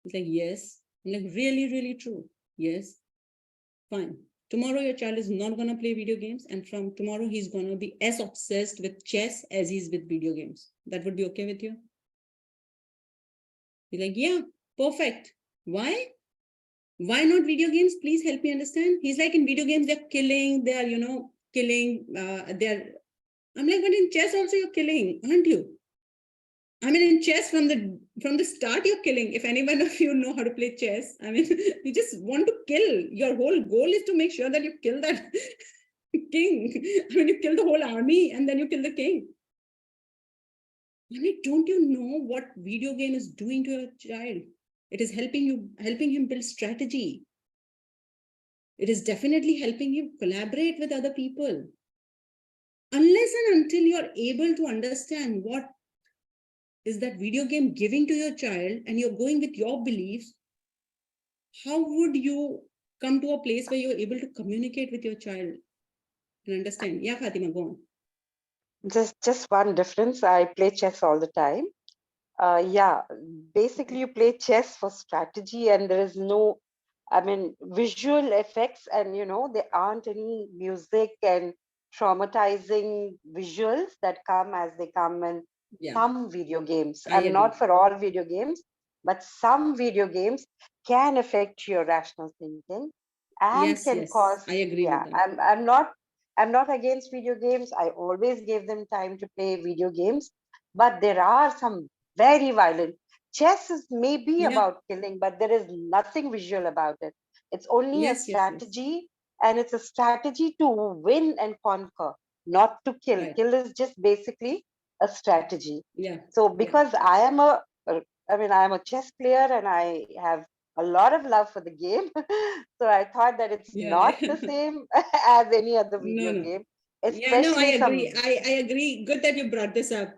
It's like, yes. I'm like, really, really true? Yes. Fine. Tomorrow your child is not going to play video games, and from tomorrow he's going to be as obsessed with chess as he's with video games. That would be okay with you? You're like, yeah, perfect. Why? Why not video games? Please help me understand. He's like, in video games, they're killing, they're, killing, I'm like, but in chess also you're killing, aren't you? In chess from the start, you're killing. If any one of you know how to play chess, you just want to kill. Your whole goal is to make sure that you kill that king. I mean, you kill the whole army and then you kill the king. I mean, don't you know what video game is doing to your child? It is helping him build strategy. It is definitely helping you collaborate with other people. Unless and until you're able to understand what is that video game giving to your child and you're going with your beliefs, how would you come to a place where you're able to communicate with your child and understand? Yeah, Fatima, go on. Just one difference. I play chess all the time. Yeah, basically you play chess for strategy, and there is no, I mean, visual effects, and there aren't any music and traumatizing visuals that come as they come in some video games. I I'm not agree. for all video games, but some video games can affect your rational thinking and Yes, can yes, cause, I agree yeah, with that. I'm not against video games. I always gave them time to play video games, but there are some very violent. Chess is maybe Yeah, about killing, but there is nothing visual about it. It's only a yes, yes, yes. strategy, and it's a strategy to win and conquer, not to kill. Right. Kill is just basically a strategy. Yeah, So yeah. because I am a chess player and I have a lot of love for the game. So I thought that it's Yeah. not the same as any other No, video no. game, Yeah, no, I especially agree. some, I agree. Good that you brought this up.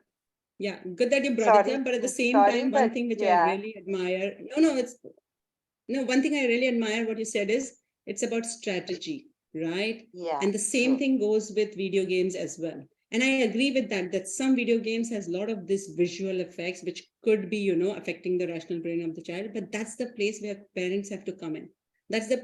Yeah, good that you brought it sorry, up. But at the same sorry, time, one but thing which I yeah, really admire, one thing I really admire what you said is it's about strategy, right? yeah, And the same true. thing goes with video games as well. And I agree with that some video games has a lot of this visual effects, which could be, affecting the rational brain of the child. But that's the place where parents have to come in. That's the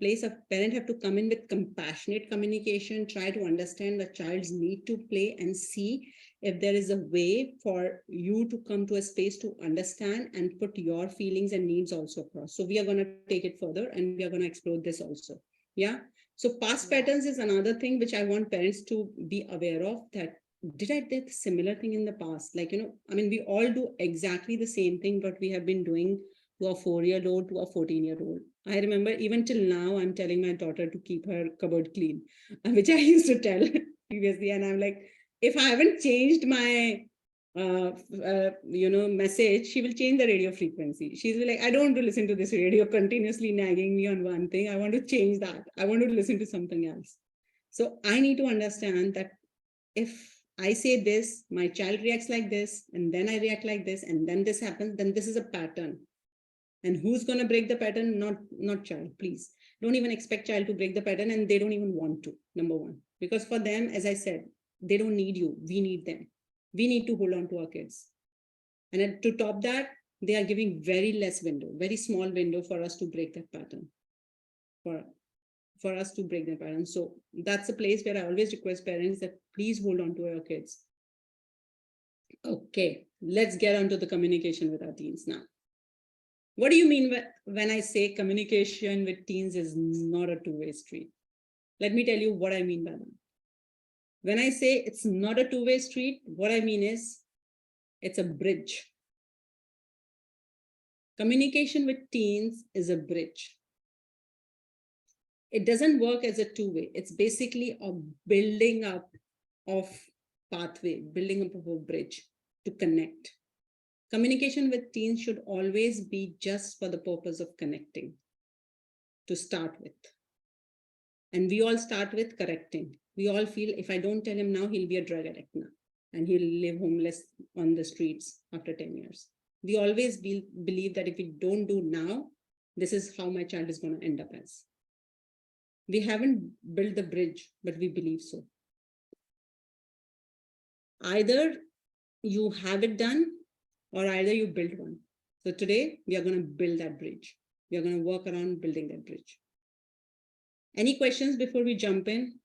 place of parent have to come in with compassionate communication, try to understand the child's need to play and see if there is a way for you to come to a space to understand and put your feelings and needs also across. So we are going to take it further and we are going to explore this also. Yeah. So past Yeah. patterns is another thing which I want parents to be aware of, that did I did similar thing in the past? Like, we all do exactly the same thing, but we have been doing to a 4-year-old, to a 14-year-old. I remember even till now, I'm telling my daughter to keep her cupboard clean, which I used to tell previously. And I'm like, if I haven't changed my message, she will change the radio frequency. She's like, I don't want to listen to this radio continuously nagging me on one thing. I want to change that. I want to listen to something else. So I need to understand that if I say this, my child reacts like this, and then I react like this, and then this happens, then this is a pattern. And who's going to break the pattern? Not child, please. Don't even expect child to break the pattern, and they don't even want to, number one. Because for them, as I said, they don't need you. We need them. We need to hold on to our kids. And to top that, they are giving very less window, very small window for us to break that pattern. For us to break that pattern. So that's a place where I always request parents that please hold on to your kids. Okay, let's get on to the communication with our teens now. What do you mean when I say communication with teens is not a two-way street? Let me tell you what I mean by that. When I say it's not a two-way street, what I mean is it's a bridge. Communication with teens is a bridge. It doesn't work as a two-way. It's basically a building up of pathway, building up of a bridge to connect. Communication with teens should always be just for the purpose of connecting, to start with. And we all start with correcting. We all feel if I don't tell him now, he'll be a drug addict now, and he'll live homeless on the streets after 10 years. We always believe that if we don't do now, this is how my child is going to end up as. We haven't built the bridge, but we believe so. Either you have it done or either you build one. So today we are going to build that bridge. We are going to work around building that bridge. Any questions before we jump in?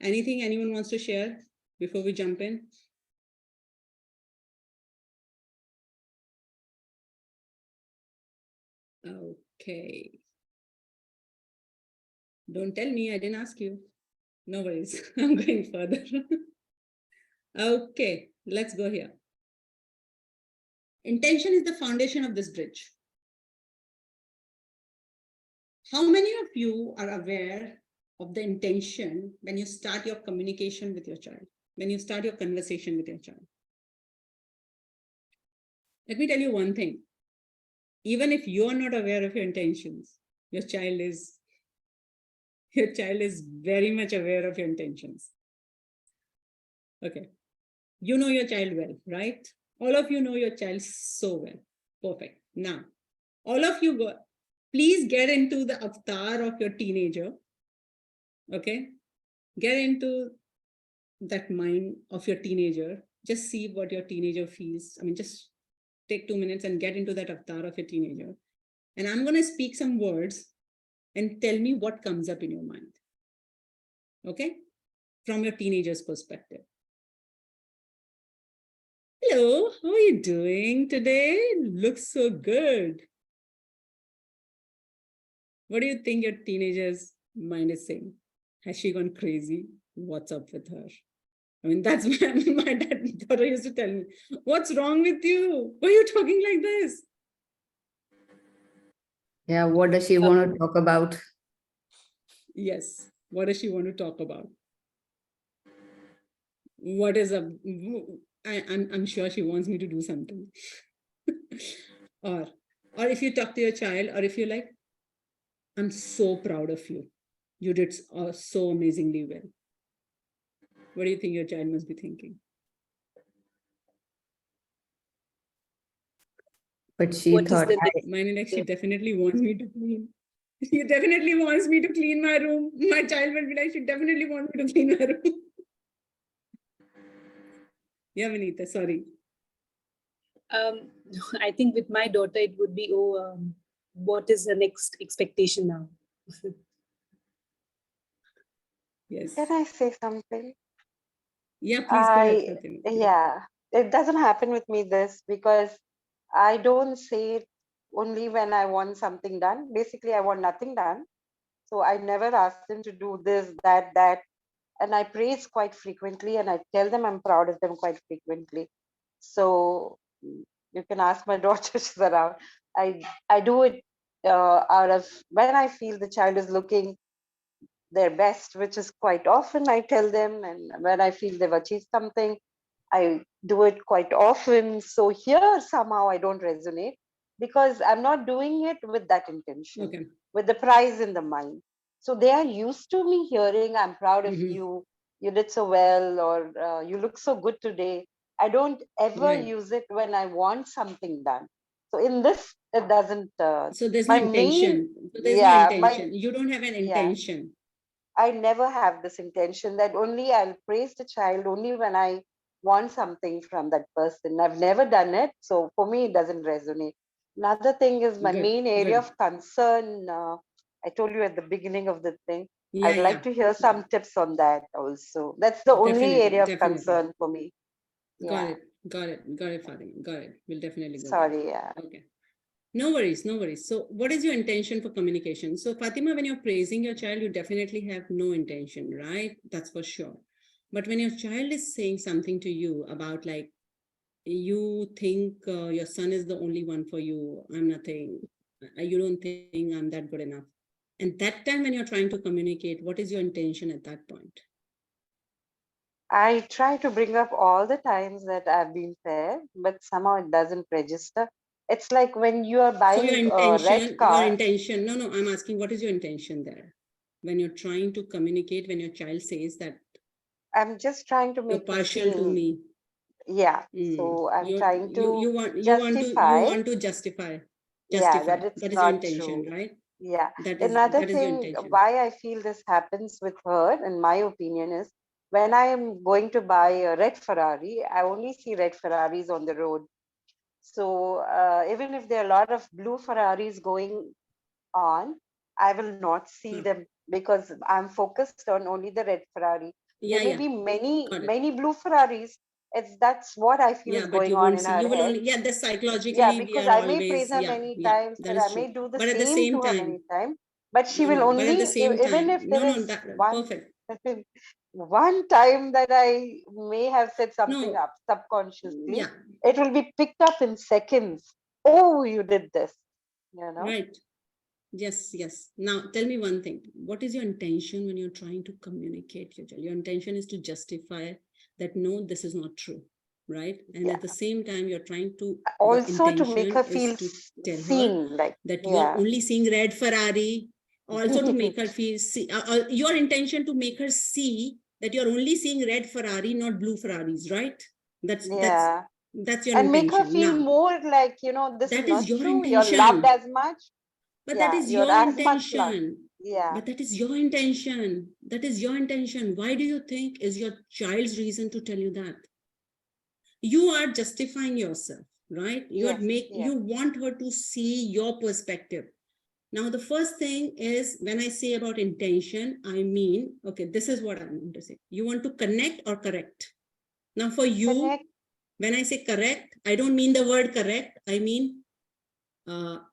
Anything anyone wants to share before we jump in? Okay. Don't tell me, I didn't ask you. No worries, I'm going further. Okay, let's go here. Intention is the foundation of this bridge. How many of you are aware of the intention when you start your communication with your child, when you start your conversation with your child. Let me tell you one thing. Even if you're not aware of your intentions, your child is very much aware of your intentions. Okay. You know your child well, right? All of you know your child so well. Perfect. Now, all of you go, please get into the avatar of your teenager. Okay. Get into that mind of your teenager. Just see what your teenager feels. I mean, just take 2 minutes and get into that avatar of your teenager. And I'm going to speak some words and tell me what comes up in your mind. Okay? From your teenager's perspective. Hello, how are you doing today? Looks so good. What do you think your teenager's mind is saying? Has she gone crazy? What's up with her? I mean, that's my daughter used to tell me, what's wrong with you? Why are you talking like this? Yeah, what does she want to talk about? Yes. What does she want to talk about? What is a, I'm sure she wants me to do something. or if you talk to your child, or if you're like, I'm so proud of you. You did so amazingly well. What do you think your child must be thinking? But she What is thought, the Mine like, she definitely wants me to clean. She definitely wants me to clean my room. My child will be like, she definitely wants me to clean my room. Yeah, Vinita, sorry. I think with my daughter, it would be, what is the next expectation now? Yes. Can I say something? Yeah, please go ahead, Fatima. Yeah, it doesn't happen with me this because I don't say it only when I want something done. Basically, I want nothing done. So I never ask them to do this, that, that. And I praise quite frequently and I tell them I'm proud of them quite frequently. So you can ask my daughter, she's around. I do it out of when I feel the child is looking their best, which is quite often I tell them, and when I feel they've achieved something, I do it quite often. So here somehow I don't resonate because I'm not doing it with that intention, Okay. with the prize in the mind. So they are used to me hearing, I'm proud of Mhm. you did so well, or you look so good today. I don't ever Right. use it when I want something done. So in this, it doesn't. So there's no My main, intention. So there's no yeah, intention. You don't have an yeah. intention. I never have this intention that only I'll praise the child only when I want something from that person. I've never done it. So for me, it doesn't resonate. Another thing is my Good, main area good. of concern. I told you at the beginning of the thing. Yeah, I'd like yeah. to hear some tips on that also. That's the only Definitely, area of definitely. concern for me. Got Yeah. it. Got it. Got it, Fatima. Got it. We'll definitely go there. Sorry. Yeah. Okay. No worries, no worries. So what is your intention for communication? So Fatima, when you're praising your child, you definitely have no intention, right? That's for sure. But when your child is saying something to you about like, you think your son is the only one for you, I'm nothing, you don't think I'm that good enough. And that time when you're trying to communicate, what is your intention at that point? I try to bring up all the times that I've been fair, but somehow it doesn't register. It's like when you are So your buying a red car. intention, no, I'm asking, what is your intention there? When you're trying to communicate, when your child says that I'm just trying to you're make the partial to scene. me. Yeah. Mm. So I'm trying You to want justify. to justify. Yeah, that it's That is your not intention, true. right? Yeah. That Another is your thing intention. why I feel this happens with her, in my opinion, is when I am going to buy a red Ferrari, I only see red Ferraris on the road. So even if there are a lot of blue Ferraris going on, I will not see them because I'm focused on only the red Ferrari. There Yeah, may yeah. be many, Got it. many blue Ferraris. That's what I feel Yeah, is but going you on won't in see, her you will head. only, yeah, that Yeah, psychologically we because are I may praise always, her yeah, many yeah, times, that and is I true. may do the But at the same same to her many time, times, but she will no, but at the only, same even time, if there is that one, perfect. one time that I may have said something No, up subconsciously, yeah, it will be picked up in seconds. Oh, you did this, you know? right. Yes, yes. Now tell me one thing. What is your intention when you're trying to communicate your child? Your intention is to justify that no, this is not true, right? And at the same time, you're trying to, your Also to make intention her is feel to tell her seen, like, that you are yeah. only seeing red Ferrari, also to make her feel, your intention to make her see that you're only seeing red Ferrari, not blue Ferraris, right? Yeah. That's your And make her intention. feel Now, more like, you know, this is that is not your true. You're loved intention. as much. But that Yeah, is you're your as much loved. intention. Yeah. But that is your intention. That is your intention. Why do you think is your child's reason to tell you that? You are justifying yourself, right? Yes, You want her to see your perspective. Now, the first thing is when I say about intention, I mean, okay, this is what I mean to say. You want to connect or correct. Now, for you, Connect. when I say correct, I don't mean the word correct. I mean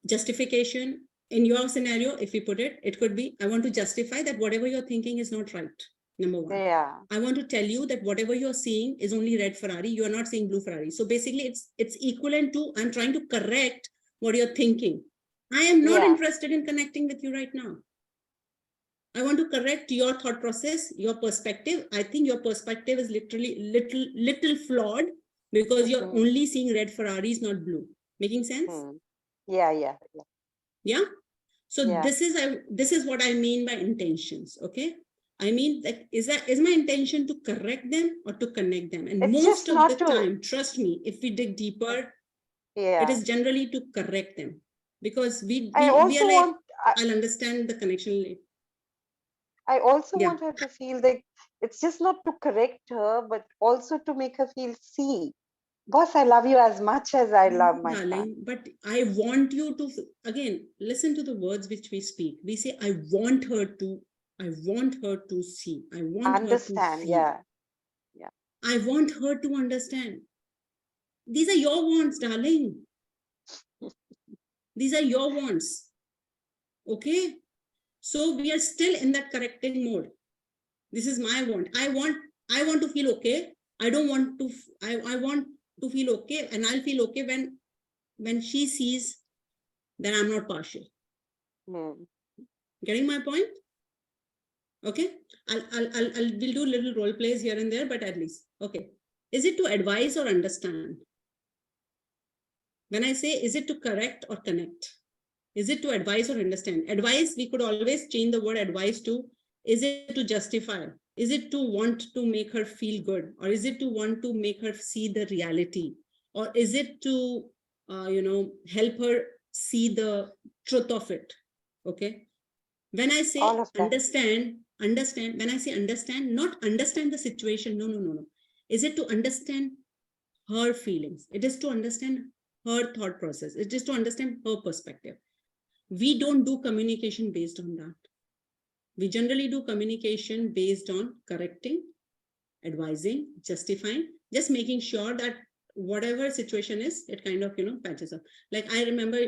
justification. In your scenario, if we put it, it could be, I want to justify that whatever you're thinking is not right. Number one. Yeah. I want to tell you that whatever you're seeing is only red Ferrari. You are not seeing blue Ferrari. So basically, it's equivalent to, I'm trying to correct what you're thinking. I am not interested in connecting with you right now. I want to correct your thought process, your perspective. I think your perspective is literally little flawed because you're only seeing red Ferraris, not blue. Making sense? Yeah. Yeah. So this is what I mean by intentions. Okay. I mean, that is my intention to correct them or to connect them? And It's most just of not the to, time, trust me, if we dig deeper, it is generally to correct them, because we I are also like, want, I'll understand the connection later. I also Yeah. want her to feel like it's just not to correct her, but also to make her feel seen. Boss, I love you as much as I love my son. Darling, but I want you to, again, listen to the words which we speak. We say, I want her to see. I want Understand, her to feel. yeah. I want her to understand. These are your wants, darling. These are your wants. Okay? So we are still in that correcting mode. This is my want. I want to feel okay. I don't want to, I want to feel okay, and I'll feel okay when she sees that I'm not partial. Getting my point? Okay. We'll do little role plays here and there, but at least, okay. Is it to advise or understand? When I say, is it to correct or connect? Is it to advise or understand? Advice, we could always change the word advice to, is it to justify? Is it to want to make her feel good? Or is it to want to make her see the reality? Or is it to, help her see the truth of it? Okay. When I say understand, when I say understand, not understand the situation. No. Is it to understand her feelings? It is to understand her thought process. It is to understand her perspective. We don't do communication based on that. We generally do communication based on correcting, advising, justifying, just making sure that whatever situation is, it kind of, patches up. Like I remember,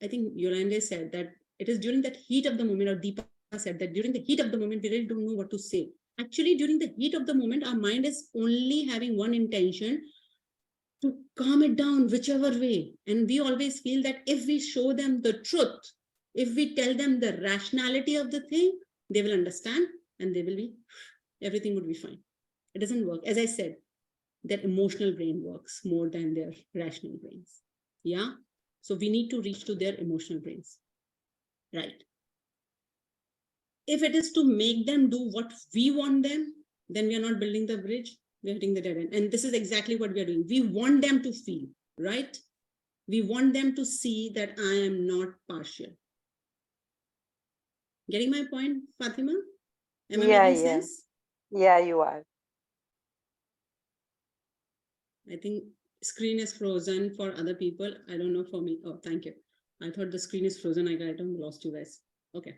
I think Yolande said that it is during that heat of the moment, or Deepa said that during the heat of the moment, we really don't know what to say. Actually, during the heat of the moment, our mind is only having one intention, to calm it down whichever way. And we always feel that if we show them the truth, if we tell them the rationality of the thing, they will understand and everything would be fine. It doesn't work. As I said, their emotional brain works more than their rational brains. Yeah. So we need to reach to their emotional brains. Right. If it is to make them do what we want them, then we are not building the bridge. We're hitting the dead end. And this is exactly what we are doing. We want them to feel, right? We want them to see that I am not partial. Getting my point, Fatima? Am I making sense? Yeah, you are. I think screen is frozen for other people. I don't know for me. Oh, thank you. I thought the screen is frozen. I lost you guys. Okay.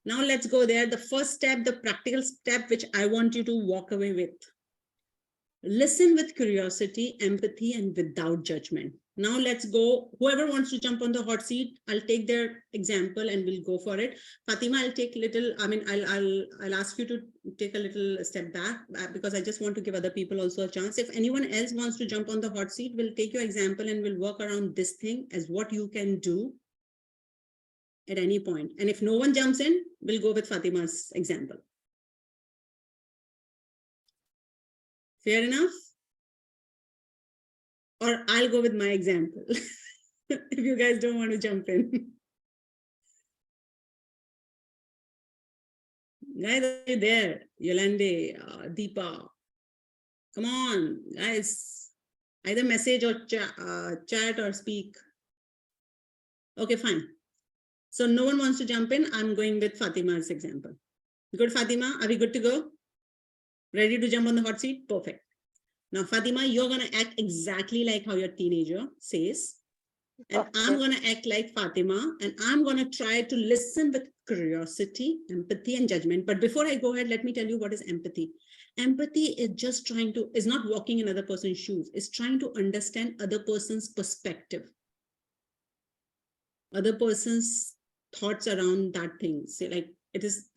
Now let's go there. The first step, the practical step, which I want you to walk away with. Listen with curiosity, empathy, and without judgment. Now let's go. Whoever wants to jump on the hot seat, I'll take their example and we'll go for it. Fatima, I'll take little, I'll ask you to take a little step back because I just want to give other people also a chance. If anyone else wants to jump on the hot seat, we'll take your example and we'll work around this thing as what you can do at any point. And if no one jumps in, we'll go with Fatima's example. Fair enough? Or I'll go with my example if you guys don't want to jump in. Guys, are you there? Yolande, Deepa. Come on, guys. Either message or chat or speak. Okay, fine. So no one wants to jump in. I'm going with Fatima's example. Good, Fatima. Are we good to go? Ready to jump on the hot seat? Perfect. Now, Fatima, you're going to act exactly like how your teenager says. And I'm going to act like Fatima. And I'm going to try to listen with curiosity, empathy, and judgment. But before I go ahead, let me tell you what is empathy. Empathy is just trying to, is not walking in other person's shoes. It's trying to understand other person's perspective. Other person's thoughts around that thing. Say like it is,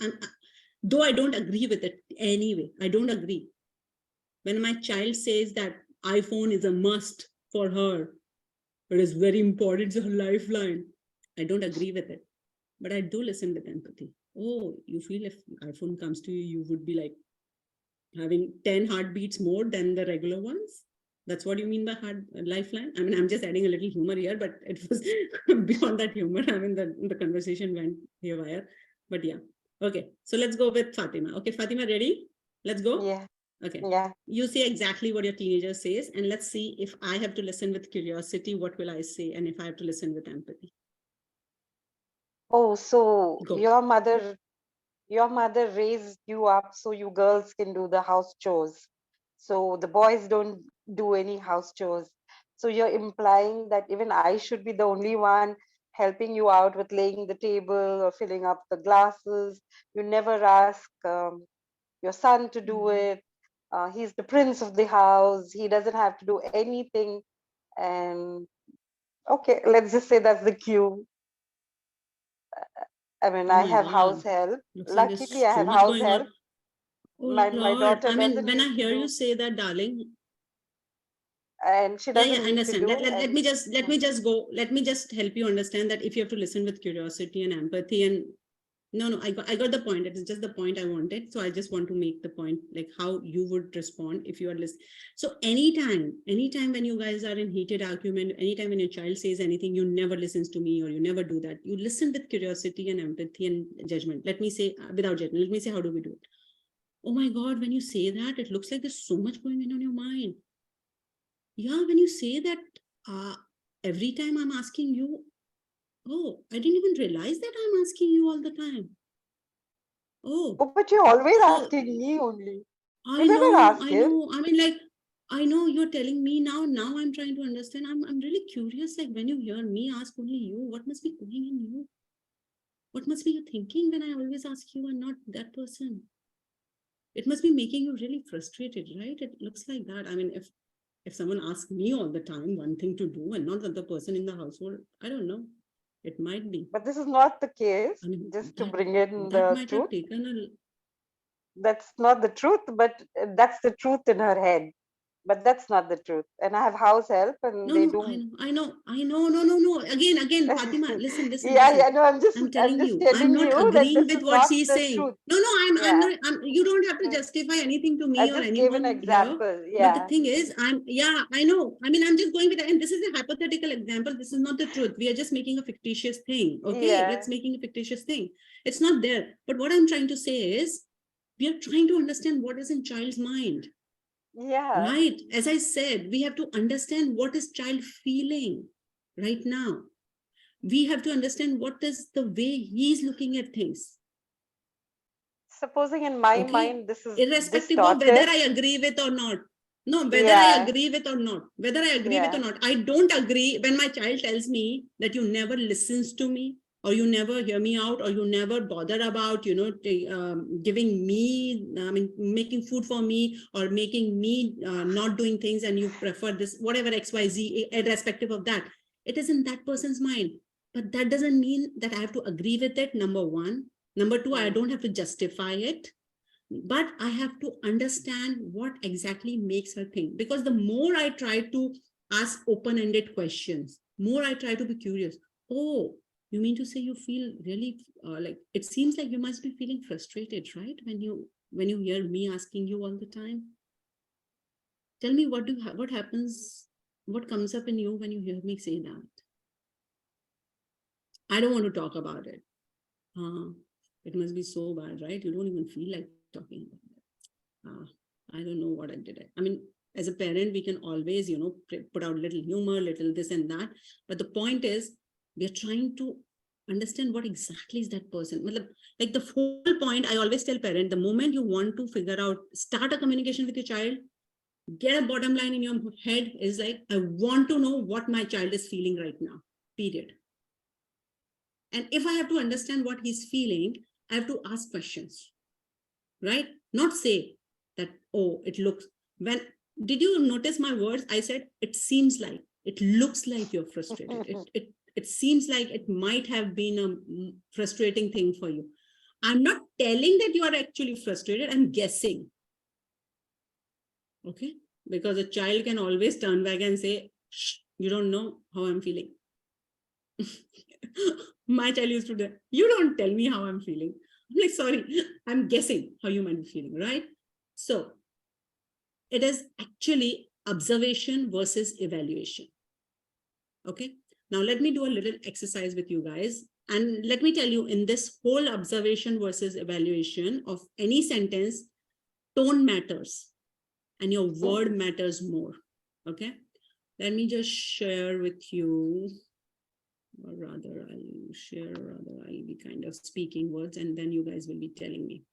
though I don't agree with it anyway, I don't agree. When my child says that iPhone is a must for her, it is very important, it's a lifeline, I don't agree with it, but I do listen with empathy. Oh, you feel if iPhone comes to you, you would be like having 10 heartbeats more than the regular ones? That's what you mean by lifeline? I mean, I'm just adding a little humor here, but it was beyond that humor. I mean, the conversation went haywire, but yeah. Okay, so let's go with Fatima. Okay, Fatima, ready? Let's go? Yeah. Okay. Yeah. You say exactly what your teenager says, and let's see if I have to listen with curiosity, what will I say? And if I have to listen with empathy. Oh, so Go. your mother raised you up so you girls can do the house chores. So the boys don't do any house chores. So you're implying that even I should be the only one helping you out with laying the table or filling up the glasses. You never ask your son to do it. He's the prince of the house. He doesn't have to do anything. And okay, let's just say that's the cue. I mean, Oh I my have house God. help. Looks like Luckily, there's I so have much house going on. help. Oh My Lord. daughter I mean, doesn't when I need to hear you do, say that, darling, and she yeah, doesn't I need to understand. do. Let And me just help you understand that if you have to listen with curiosity and empathy and no, I got the point. It is just the point I wanted. So I just want to make the point, like how you would respond if you are listening. So anytime when you guys are in heated argument, anytime when your child says anything, you never listens to me or you never do that. You listen with curiosity and empathy and judgment. Let me say, without judgment, let me say, how do we do it? Oh my God, when you say that, it looks like there's so much going on your mind. Yeah, when you say that, every time I'm asking you, oh, I didn't even realize that I'm asking you all the time. Oh, but you're always so asking me only. I You never know, ask I him. know. I mean, like, I know you're telling me now. Now I'm trying to understand. I'm really curious. Like, when you hear me ask only you, what must be going in you? What must be you thinking when I always ask you and not that person? It must be making you really frustrated, right? It looks like that. I mean, if someone asks me all the time one thing to do and not the other person in the household, I don't know. It might be. But this is not the case. I mean, Just to bring in that the might truth. have taken a. That's not the truth, but that's the truth in her head. But that's not the truth. And I have house help, and No, they no, do. I know. No. Again, Fatima, listen. Yeah. No, I'm I'm telling just you, I'm telling not you that agreeing this with is what not she's the saying. truth. No, I'm Yeah. not, you don't have to justify anything to I me or just gave an anyone here. example. But the Yeah. thing is, I know. I mean, I'm just going with it. And this is a hypothetical example. This is not the truth. We are just making a fictitious thing. Okay, Yeah. let's making a fictitious thing. It's not there. But what I'm trying to say is, we are trying to understand what is in child's mind. Yeah. Right. As I said, we have to understand what is child feeling right now. We have to understand what is the way he's looking at things. Supposing in my Okay. mind, this is Irrespective of whether I agree with or not. No, whether I agree with or not. Whether I agree with or not. I don't agree when my child tells me that you never listens to me, or you never hear me out, or you never bother about, giving me, I mean, making food for me, or making me not doing things, and you prefer this, whatever XYZ, irrespective of that. It is in that person's mind. But that doesn't mean that I have to agree with it, number one. Number two, I don't have to justify it. But I have to understand what exactly makes her think. Because the more I try to ask open-ended questions, more I try to be curious. Oh, You mean to say you feel really like, it seems like you must be feeling frustrated, right? When you hear me asking you all the time. Tell me what happens, what comes up in you when you hear me say that? I don't want to talk about it. It must be so bad, right? You don't even feel like talking about it. I don't know what I did. I mean, as a parent, we can always, put out little humor, little this and that. But the point is, we are trying to understand what exactly is that person. Like the whole point, I always tell parent, the moment you want to figure out, start a communication with your child, get a bottom line in your head is like, I want to know what my child is feeling right now, period. And if I have to understand what he's feeling, I have to ask questions, right? Not say that, oh, it looks, did you notice my words? I said, it seems like, it looks like you're frustrated. It seems like it might have been a frustrating thing for you. I'm not telling that you are actually frustrated. I'm guessing. Okay? Because a child can always turn back and say, shh, you don't know how I'm feeling. My child used to do, you don't tell me how I'm feeling. I'm like, sorry, I'm guessing how you might be feeling, right? So it is actually observation versus evaluation. Okay. Now let me do a little exercise with you guys. And let me tell you, in this whole observation versus evaluation of any sentence, tone matters and your word matters more. Okay. Let me just share with you, or rather I'll share, or rather I'll be kind of speaking words and then you guys will be telling me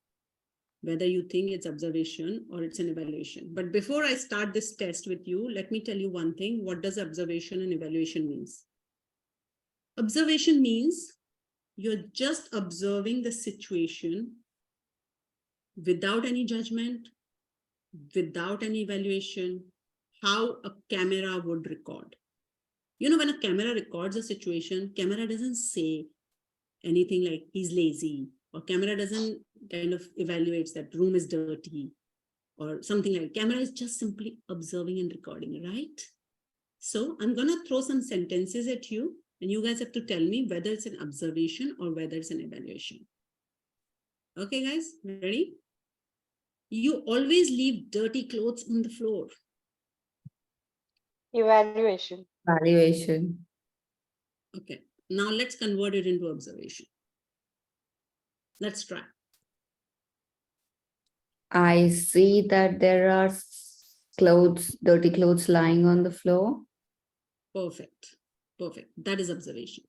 whether you think it's observation or it's an evaluation. But before I start this test with you, let me tell you one thing. What does observation and evaluation means? Observation means you're just observing the situation without any judgment, without any evaluation, how a camera would record. You know, when a camera records a situation, camera doesn't say anything like he's lazy, or camera doesn't kind of evaluates that room is dirty or something like that. Camera is just simply observing and recording, right? So I'm going to throw some sentences at you and you guys have to tell me whether it's an observation or whether it's an evaluation. Okay, guys, ready? You always leave dirty clothes on the floor. Evaluation. Valuation. Okay, now let's convert it into observation. Let's try. I see that there are clothes, dirty clothes lying on the floor. Perfect. Perfect. That is observation,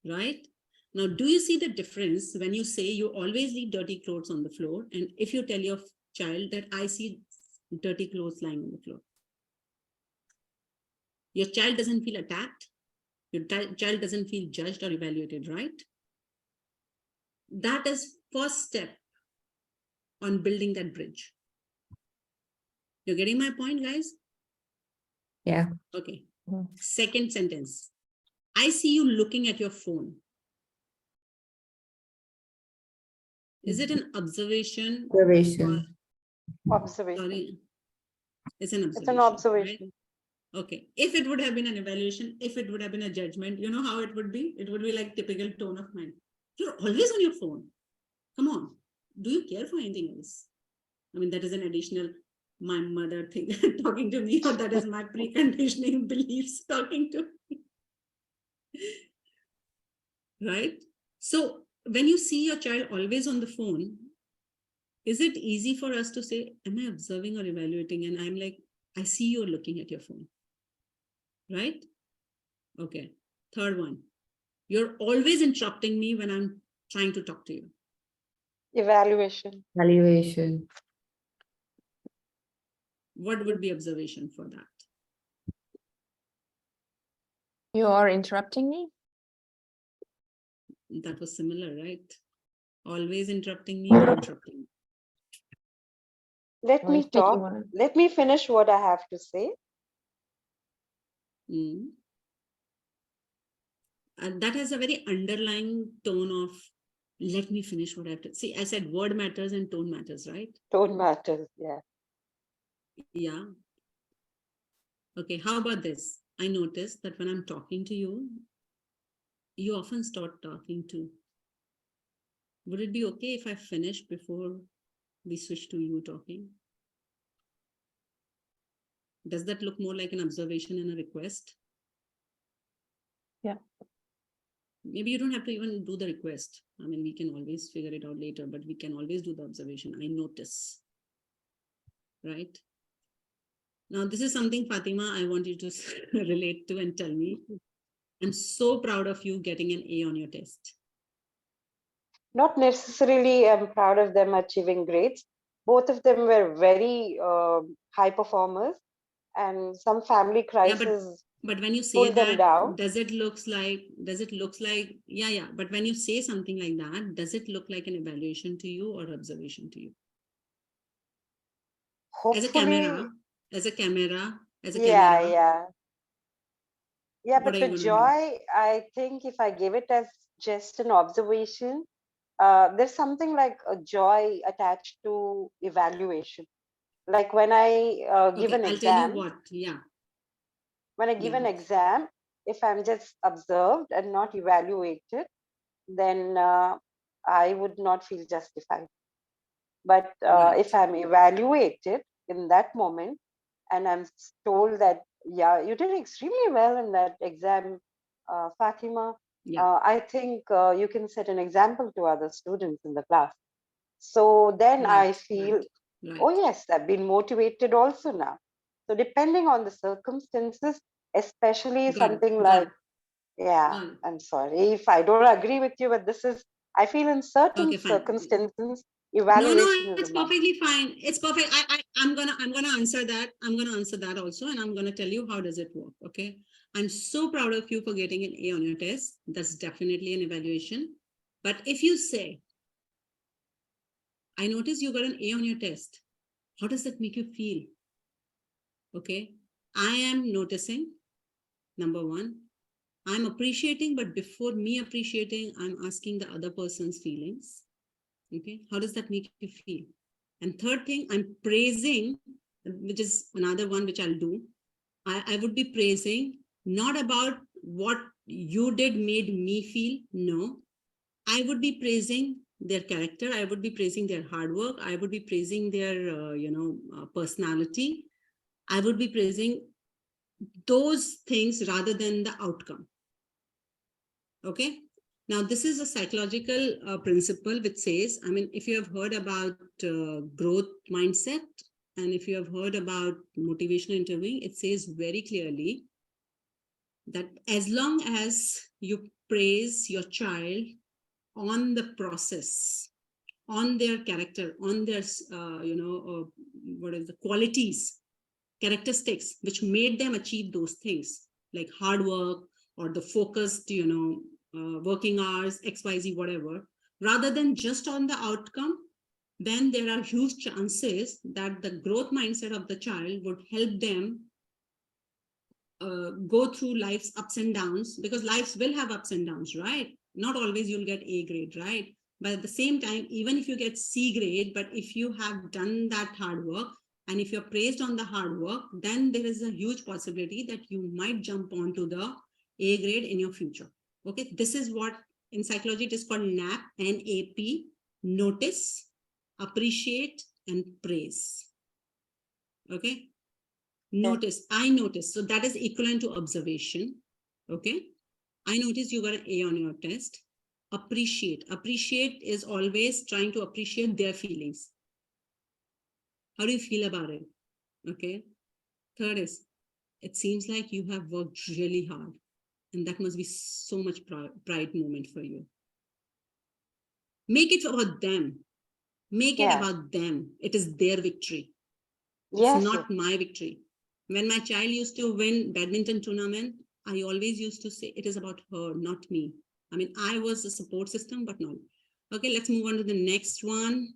right? Now, do you see the difference when you say you always leave dirty clothes on the floor? And if you tell your child that I see dirty clothes lying on the floor, your child doesn't feel attacked. Your child doesn't feel judged or evaluated, right? That is first step on building that bridge. You're getting my point, guys? Yeah. Okay. Second sentence. I see you looking at your phone. Is it an observation? Observation. Observation. Sorry. It's an observation. It's an observation. Right? Okay. If it would have been an evaluation, if it would have been a judgment, you know how it would be? It would be like typical tone of mind. You're always on your phone. Come on. Do you care for anything else? I mean, that is an additional my mother thing talking to me, or that is my preconditioning beliefs talking to me. Right? So when you see your child always on the phone, is it easy for us to say, am I observing or evaluating? And I'm like, I see you're looking at your phone. Right? Okay. Third one. You're always interrupting me when I'm trying to talk to you. Evaluation. Valuation. What would be observation for that? You are interrupting me? That was similar, right? Always interrupting me or interrupting me. Let Or me is taking talk. one? Let me finish what I have to say. And that has a very underlying tone of, let me finish what I have to see. I said word matters and tone matters, right? Tone matters. Yeah. Yeah. Okay, how about this? I noticed that when I'm talking to you, You often start talking too. Would it be okay if I finish before we switch to you talking? Does that look more like an observation and a request? Yeah. Maybe you don't have to even do the request. I mean, we can always figure it out later, but we can always do the observation. I notice, right? Now, this is something, Fatima, I want you to relate to and tell me. I'm so proud of you getting an A on your test. Not necessarily I'm proud of them achieving grades. Both of them were very high performers, and some family Yeah, crisis but when you say pulled them that, down. does it looks like, yeah. But when you say something like that, does it look like an evaluation to you or observation to you? As a Hopefully, camera, yeah. what But are the you going to do? joy, I think if I give it as just an observation, there's something like a joy attached to evaluation. Like when I give Okay, an I'll tell you exam, what. Yeah, when I give yeah, an exam, if I'm just observed and not evaluated, then I would not feel justified. But right. if I'm evaluated in that moment and I'm told that, yeah, you did extremely well in that exam, Fatima, Yeah, I think you can set an example to other students in the class. So then I right, feel, oh, right. yes, I've been motivated also now. So depending on the circumstances, especially Got it, something got like, it, yeah, got it. I'm sorry if I don't agree with you, but this is, I feel in certain Okay, fine. circumstances, No, evaluation is it's a must. perfectly fine. It's perfect. I'm gonna answer that. I'm gonna answer that also, and I'm gonna tell you how does it work. Okay. I'm so proud of you for getting an A on your test. That's definitely an evaluation. But if you say, I noticed you got an A on your test, how does that make you feel? Okay. I am noticing, number one. I'm appreciating, but before me appreciating, I'm asking the other person's feelings. Okay. How does that make you feel? And third thing, I'm praising, which is another one which I'll do. I would be praising not about what you did made me feel. No, I would be praising their character. I would be praising their hard work. I would be praising their, personality. I would be praising those things rather than the outcome. Okay. Now, this is a psychological principle which says, I mean, if you have heard about growth mindset, and if you have heard about motivational interviewing, it says very clearly that as long as you praise your child on the process, on their character, on their, what is the qualities, characteristics which made them achieve those things, like hard work or the focused, working hours, XYZ, whatever, rather than just on the outcome, then there are huge chances that the growth mindset of the child would help them go through life's ups and downs, because lives will have ups and downs, right? Not always you'll get A grade, right? But at the same time, even if you get C grade, but if you have done that hard work, and if you're praised on the hard work, then there is a huge possibility that you might jump onto the A grade in your future. Okay, this is what in psychology it is called NAP, N-A-P, notice, appreciate, and praise. Okay. Notice, I notice. So that is equivalent to observation. Okay. I notice you got an A on your test. Appreciate. Appreciate is always trying to appreciate their feelings. How do you feel about it? Okay. Third is, it seems like you have worked really hard, and that must be so much pride moment for you. Make it about them. Make it about them. It is their victory. It's not my victory. When my child used to win badminton tournament, I always used to say it is about her, not me. I mean, I was a support system, but no. Okay, let's move on to the next one.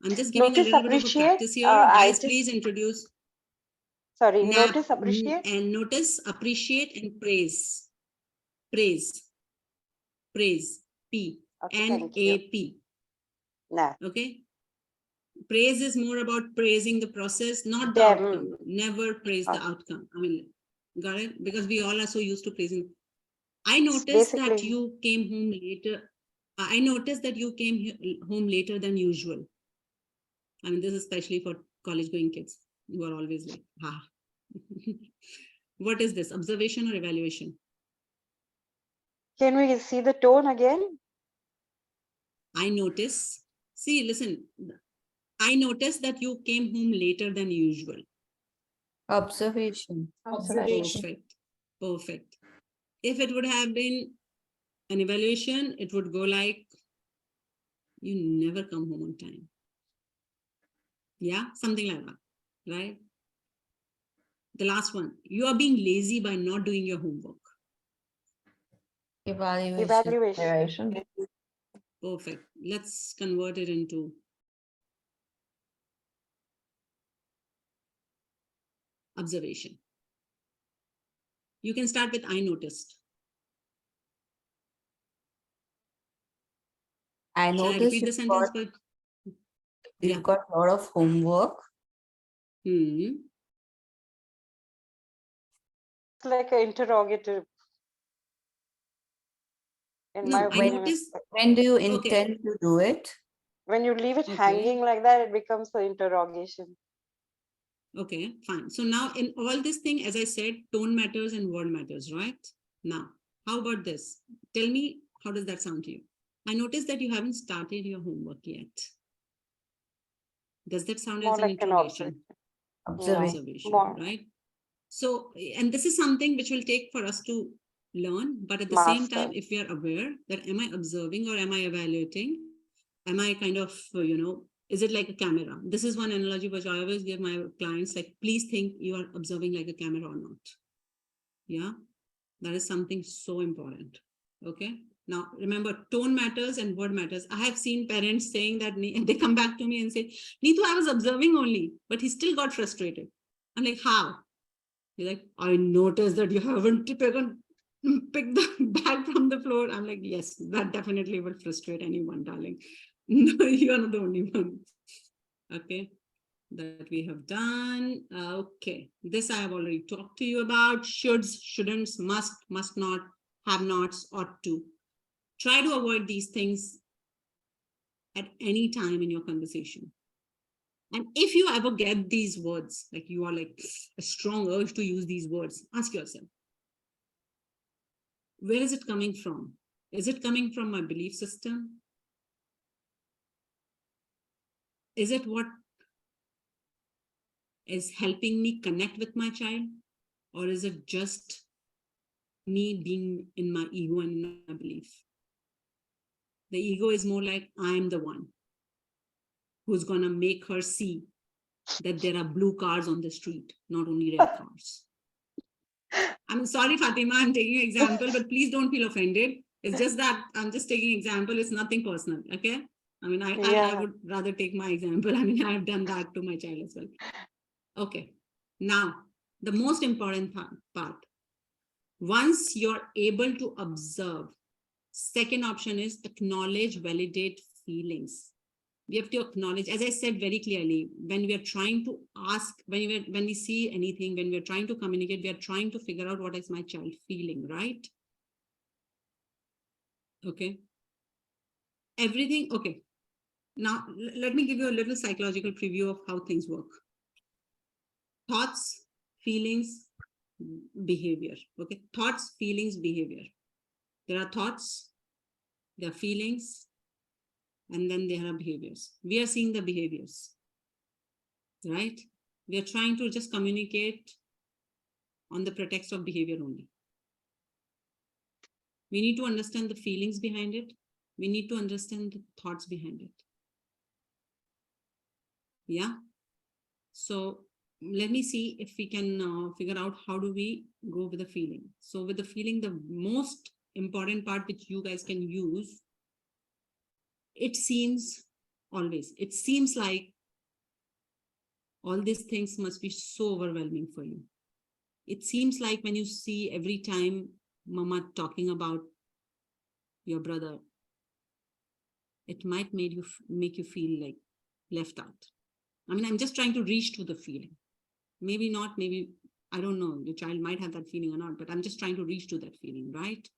I'm just giving a Notice, little bit of a appreciate. practice here. I Guys, just, please introduce sorry, NAP, notice, appreciate. and notice, appreciate, and praise. Praise. Praise. P. Okay, thank you. NAP. Nah. Okay. Praise is more about praising the process, not the Them. outcome. Never praise the outcome. I mean, got it? Because we all are so used to praising. I noticed that basically- you came home later. I noticed that you came home later than usual. I mean, this is especially for college going kids who are always like, ah. What is this? Observation or evaluation? Can we see the tone again? I notice. See, listen. I noticed that you came home later than usual. Observation. Observation. Perfect. Perfect. If it would have been an evaluation, it would go like, you never come home on time. Yeah, something like that, right? The last one, you are being lazy by not doing your homework. Evaluation. Evaluation. Perfect. Let's convert it into observation. You can start with I noticed. I Shall I noticed repeat the sentence? But you've yeah. got a lot of homework. Hmm. It's like an interrogative. In No, my I opinion, noticed. When do you Okay. intend to do it? when you leave it Okay. hanging like that, it becomes an interrogation. Okay, fine. So now in all this thing, as I said, tone matters and word matters, right? Now, how about this? Tell me, how does that sound to you? I noticed that you haven't started your homework yet. Does that sound More as an like an interrogation? Observation. Observation, More right? So, and this is something which will take for us to learn, but at the same time, master. if we are aware that am I observing or am I evaluating? Am I kind of, you know, is it like a camera? This is one analogy which I always give my clients, like, please think you are observing like a camera or not. Yeah, that is something so important. Okay. Now, remember, tone matters and word matters. I have seen parents saying that, and they come back to me and say, Neetu, I was observing only, but he still got frustrated. I'm like, how? He's like, I noticed that you haven't picked the bag from the floor. I'm like, yes, that definitely will frustrate anyone, darling. No, you're not the only one. Okay, that we have done. Okay, this I have already talked to you about. Shoulds, shouldn'ts, must not, have nots, ought to. Try to avoid these things at any time in your conversation. And if you ever get these words, like you are like a strong urge to use these words, ask yourself, where is it coming from? Is it coming from my belief system? Is it what is helping me connect with my child? Or is it just me being in my ego and in my belief? The ego is more like, I'm the one who's gonna make her see that there are blue cars on the street, not only red cars. I'm sorry, Fatima, I'm taking an example, but please don't feel offended. It's just that I'm just taking example. It's nothing personal, okay? I mean, I would rather take my example. I mean, I've done that to my child as well. Okay, now, the most important part. Once you're able to observe, second option is acknowledge, validate feelings. We have to acknowledge, as I said very clearly, when we are trying to ask, when we see anything, when we're trying to communicate, we are trying to figure out what is my child feeling, right? Okay. Everything, okay. Now, let me give you a little psychological preview of how things work. Thoughts, feelings, behavior. Okay. Thoughts, feelings, behavior. There are thoughts, there are feelings, and then there are behaviors. We are seeing the behaviors, right? We are trying to just communicate on the pretext of behavior only. We need to understand the feelings behind it. We need to understand the thoughts behind it. Yeah. So let me see if we can figure out how do we go with the feeling. So with the feeling, the most important part which you guys can use, it seems like all these things must be so overwhelming for you. It seems like when you see every time mama talking about your brother, it might make you feel like left out. I mean, I'm just trying to reach to the feeling. Maybe not, maybe, I don't know, your child might have that feeling or not, but I'm just trying to reach to that feeling, right?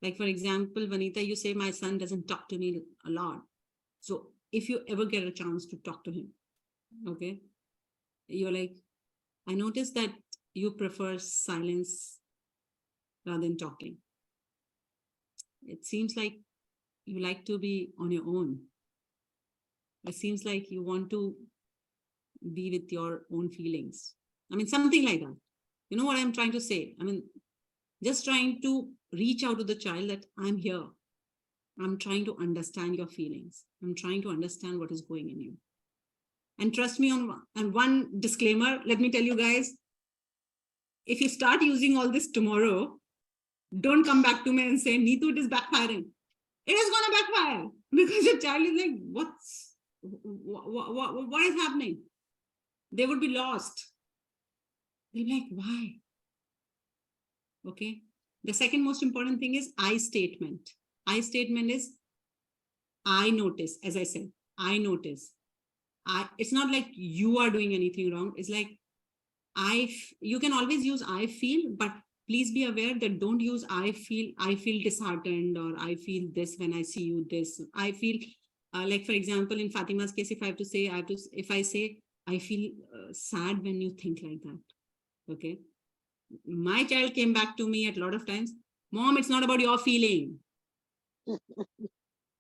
Like, for example, Vanita, you say my son doesn't talk to me a lot. So if you ever get a chance to talk to him, okay, you're like, I noticed that you prefer silence rather than talking. It seems like you like to be on your own. It seems like you want to be with your own feelings. I mean, something like that. You know what I'm trying to say? I mean, just trying to reach out to the child that I'm here. I'm trying to understand your feelings. I'm trying to understand what is going in you. And trust me on one disclaimer, let me tell you guys, if you start using all this tomorrow, don't come back to me and say, Neetu, it is backfiring. It is going to backfire because your child is like, what is happening? They would be lost. They're like, why? Okay. The second most important thing is I statement. I statement is I notice, as I said, I notice. It's not like you are doing anything wrong. It's like you can always use I feel, but please be aware that don't use I feel disheartened, or I feel this when I see you this. I feel like, for example, in Fatima's case, if I say I feel sad when you think like that. Okay. My child came back to me at a lot of times, Mom, it's not about your feeling.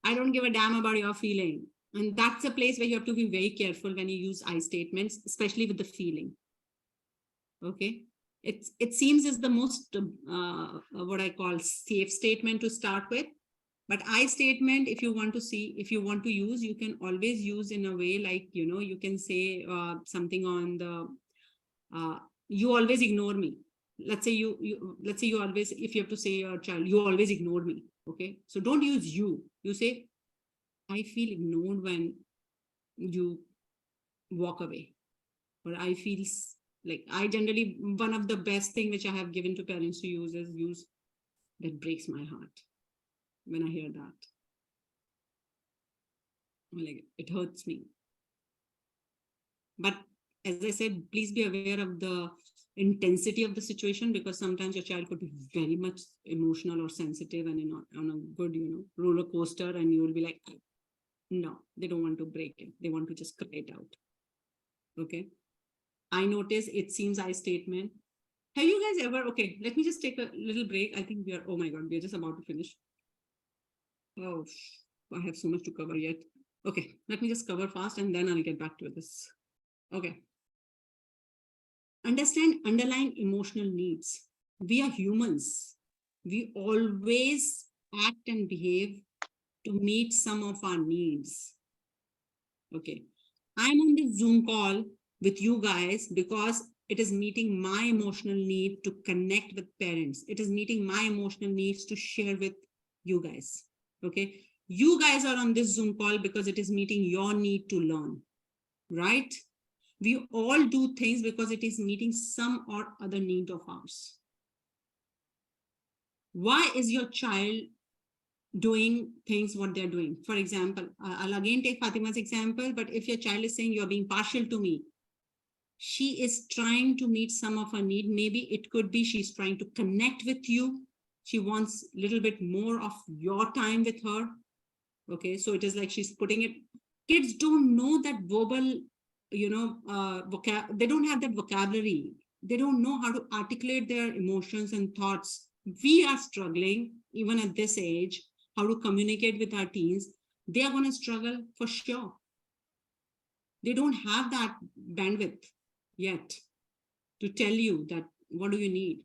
I don't give a damn about your feeling. And that's a place where you have to be very careful when you use I statements, especially with the feeling. Okay. It seems is the most, what I call safe statement to start with. But I statement, if you want to use, you can always use in a way like, you can say something on the, you always ignore me. Let's say you always, if you have to say your child, you always ignore me. Okay. So don't use you. You say, I feel ignored when you walk away. Or I feel like I generally, one of the best thing which I have given to parents to use is that breaks my heart when I hear that. Like, it hurts me. But as I said, please be aware of the intensity of the situation, because sometimes your child could be very much emotional or sensitive and on a good, roller coaster, and you will be like, no, they don't want to break it. They want to just cry it out. Okay. I notice, it seems I statement. Have you guys ever, okay, let me just take a little break. I think oh my God, we're just about to finish. Oh, I have so much to cover yet. Okay, let me just cover fast and then I'll get back to this. Okay. Understand underlying emotional needs. We are humans. We always act and behave to meet some of our needs. Okay. I'm on this Zoom call with you guys because it is meeting my emotional need to connect with parents. It is meeting my emotional needs to share with you guys. Okay. You guys are on this Zoom call because it is meeting your need to learn, right? We all do things because it is meeting some or other need of ours. Why is your child doing things what they're doing? For example, I'll again take Fatima's example, but if your child is saying you're being partial to me, she is trying to meet some of her need. Maybe it could be she's trying to connect with you. She wants a little bit more of your time with her. Okay, so it is like she's putting it. Kids don't know that verbal, they don't have that vocabulary. They don't know how to articulate their emotions and thoughts. We are struggling, even at this age, how to communicate with our teens. They are going to struggle for sure. They don't have that bandwidth yet to tell you that what do you need.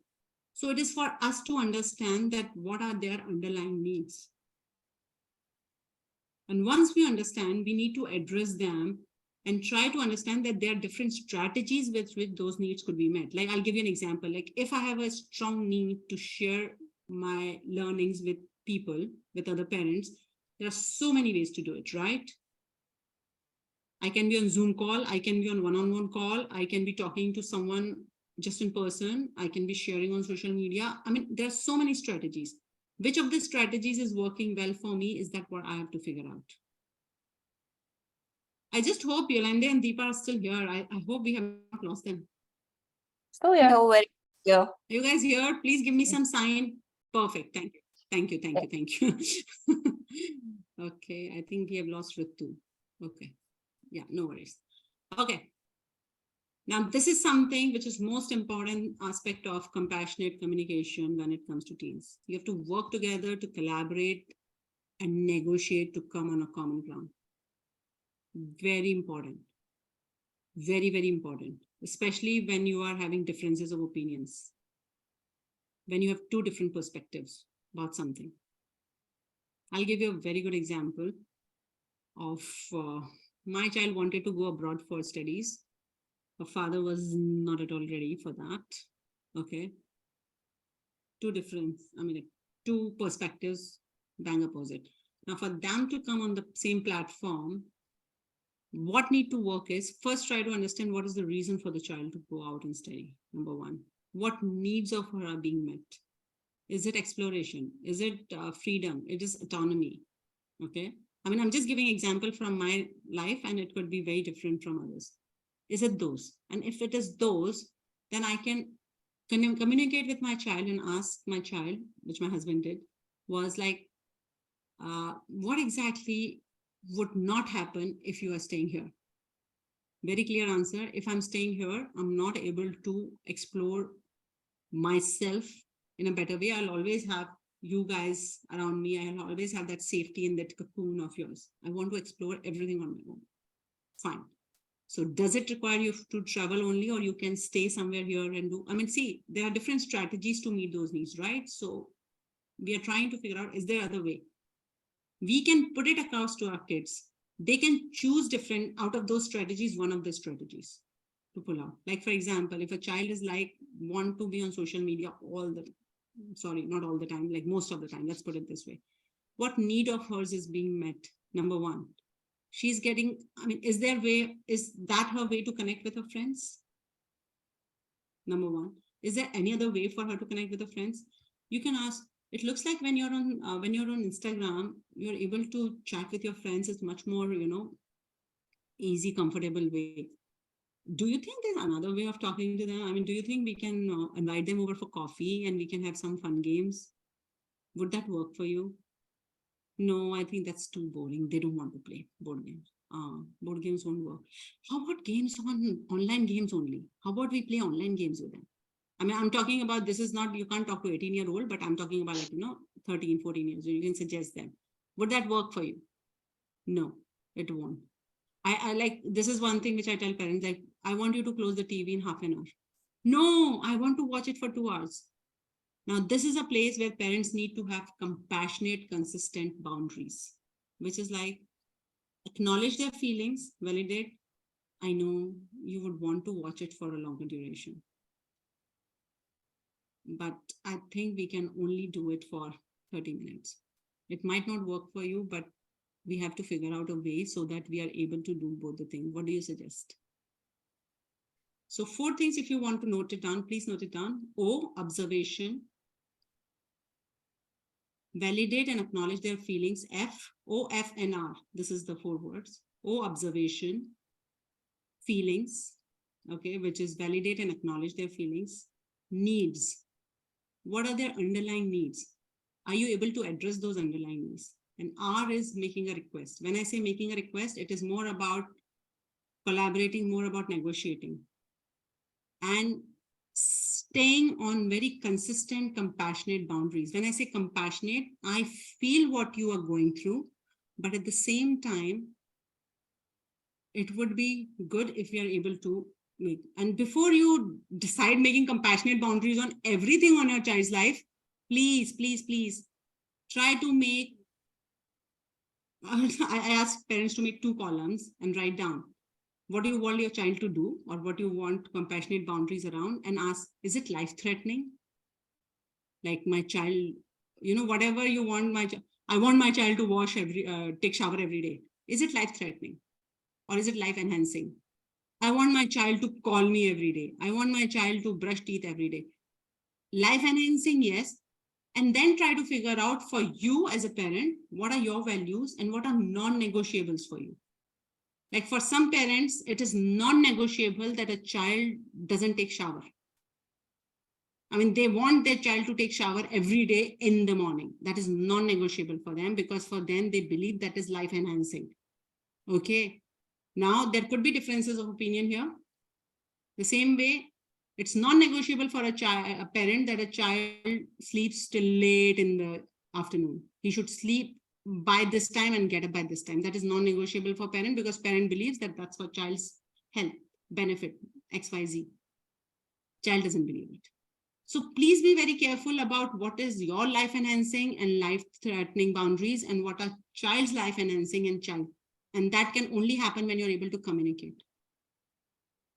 So it is for us to understand that what are their underlying needs. And once we understand, we need to address them and try to understand that there are different strategies with which those needs could be met. Like, I'll give you an example. Like, if I have a strong need to share my learnings with people, with other parents, there are so many ways to do it, right? I can be on Zoom call. I can be on one-on-one call. I can be talking to someone just in person. I can be sharing on social media. I mean, there are so many strategies. Which of the strategies is working well for me? Is that what I have to figure out? I just hope Yolande and Deepa are still here. I hope we have not lost them. Still, yeah. No worries. Yeah. Are you guys here? Please give me some sign. Perfect. Thank you. Thank you. Okay, I think we have lost Ritu. Okay, yeah, no worries. Okay. Now, this is something which is most important aspect of compassionate communication when it comes to teens. You have to work together to collaborate and negotiate to come on a common ground. Very important. Very, very important, especially when you are having differences of opinions. When you have two different perspectives about something. I'll give you a very good example of my child wanted to go abroad for studies. Her father was not at all ready for that. Okay. Two perspectives, bang opposite. Now, for them to come on the same platform, what need to work is first try to understand what is the reason for the child to go out and study. Number one, what needs of her are being met? Is it exploration? Is it freedom? It is autonomy. Okay. I mean, I'm just giving example from my life and it could be very different from others. Is it those? And if it is those, then I can communicate with my child and ask my child, which my husband did, was like, what exactly would not happen if you are staying here? Very clear answer. If I'm staying here, I'm not able to explore myself in a better way. I'll always have you guys around me. I'll always have that safety in that cocoon of yours. I want to explore everything on my own. Fine. So does it require you to travel only, or you can stay somewhere here and do, I mean, see, there are different strategies to meet those needs, right? So we are trying to figure out, is there other way? We can put it across to our kids. They can choose different out of those strategies, one of the strategies to pull out. Like, for example, if a child is like, want to be on social media all the, sorry, not all the time, like most of the time, let's put it this way. What need of hers is being met? Number one, she's getting, I mean, is that her way to connect with her friends? Number one, is there any other way for her to connect with her friends? You can ask, it looks like when you're on Instagram, you're able to chat with your friends. It's much more, easy, comfortable way. Do you think there's another way of talking to them? I mean, do you think we can invite them over for coffee and we can have some fun games? Would that work for you? No, I think that's too boring. They don't want to play board games. Board games won't work. How about games on online games only? How about we play online games with them? I mean, I'm talking about, this is not, you can't talk to 18-year-old, but I'm talking about 13, 14 years. You can suggest them. Would that work for you? No, it won't. I like, this is one thing which I tell parents, like, I want you to close the TV in half an hour. No, I want to watch it for 2 hours. Now, this is a place where parents need to have compassionate, consistent boundaries, which is like, acknowledge their feelings, validate. I know you would want to watch it for a longer duration, but I think we can only do it for 30 minutes. It might not work for you, but we have to figure out a way so that we are able to do both the things. What do you suggest? So 4 things, if you want to note it down, please note it down. O, observation. Validate and acknowledge their feelings. F, O, F, and R. This is the 4 words. O, observation. Feelings, okay, which is validate and acknowledge their feelings. Needs. What are their underlying needs? Are you able to address those underlying needs? And R is making a request. When I say making a request, it is more about collaborating, more about negotiating. And staying on very consistent, compassionate boundaries. When I say compassionate, I feel what you are going through, but at the same time, it would be good if we are able to make. And before you decide making compassionate boundaries on everything on your child's life, please, please, please try to make, I ask parents to make 2 columns and write down what do you want your child to do or what you want compassionate boundaries around, and ask, is it life-threatening? Like my child, whatever you want, I want my child to wash take shower every day. Is it life-threatening or is it life-enhancing? I want my child to call me every day. I want my child to brush teeth every day. Life-enhancing, yes. And then try to figure out for you as a parent, what are your values and what are non-negotiables for you? Like for some parents, it is non-negotiable that a child doesn't take shower. I mean, they want their child to take shower every day in the morning. That is non-negotiable for them, because for them, they believe that is life enhancing. Okay. Now, there could be differences of opinion here. The same way, it's non-negotiable for a parent that a child sleeps till late in the afternoon. He should sleep by this time and get up by this time. That is non-negotiable for parent, because parent believes that that's for child's health, benefit, XYZ. Child doesn't believe it. So please be very careful about what is your life enhancing and life threatening boundaries, and what are child's life enhancing and child. And that can only happen when you're able to communicate.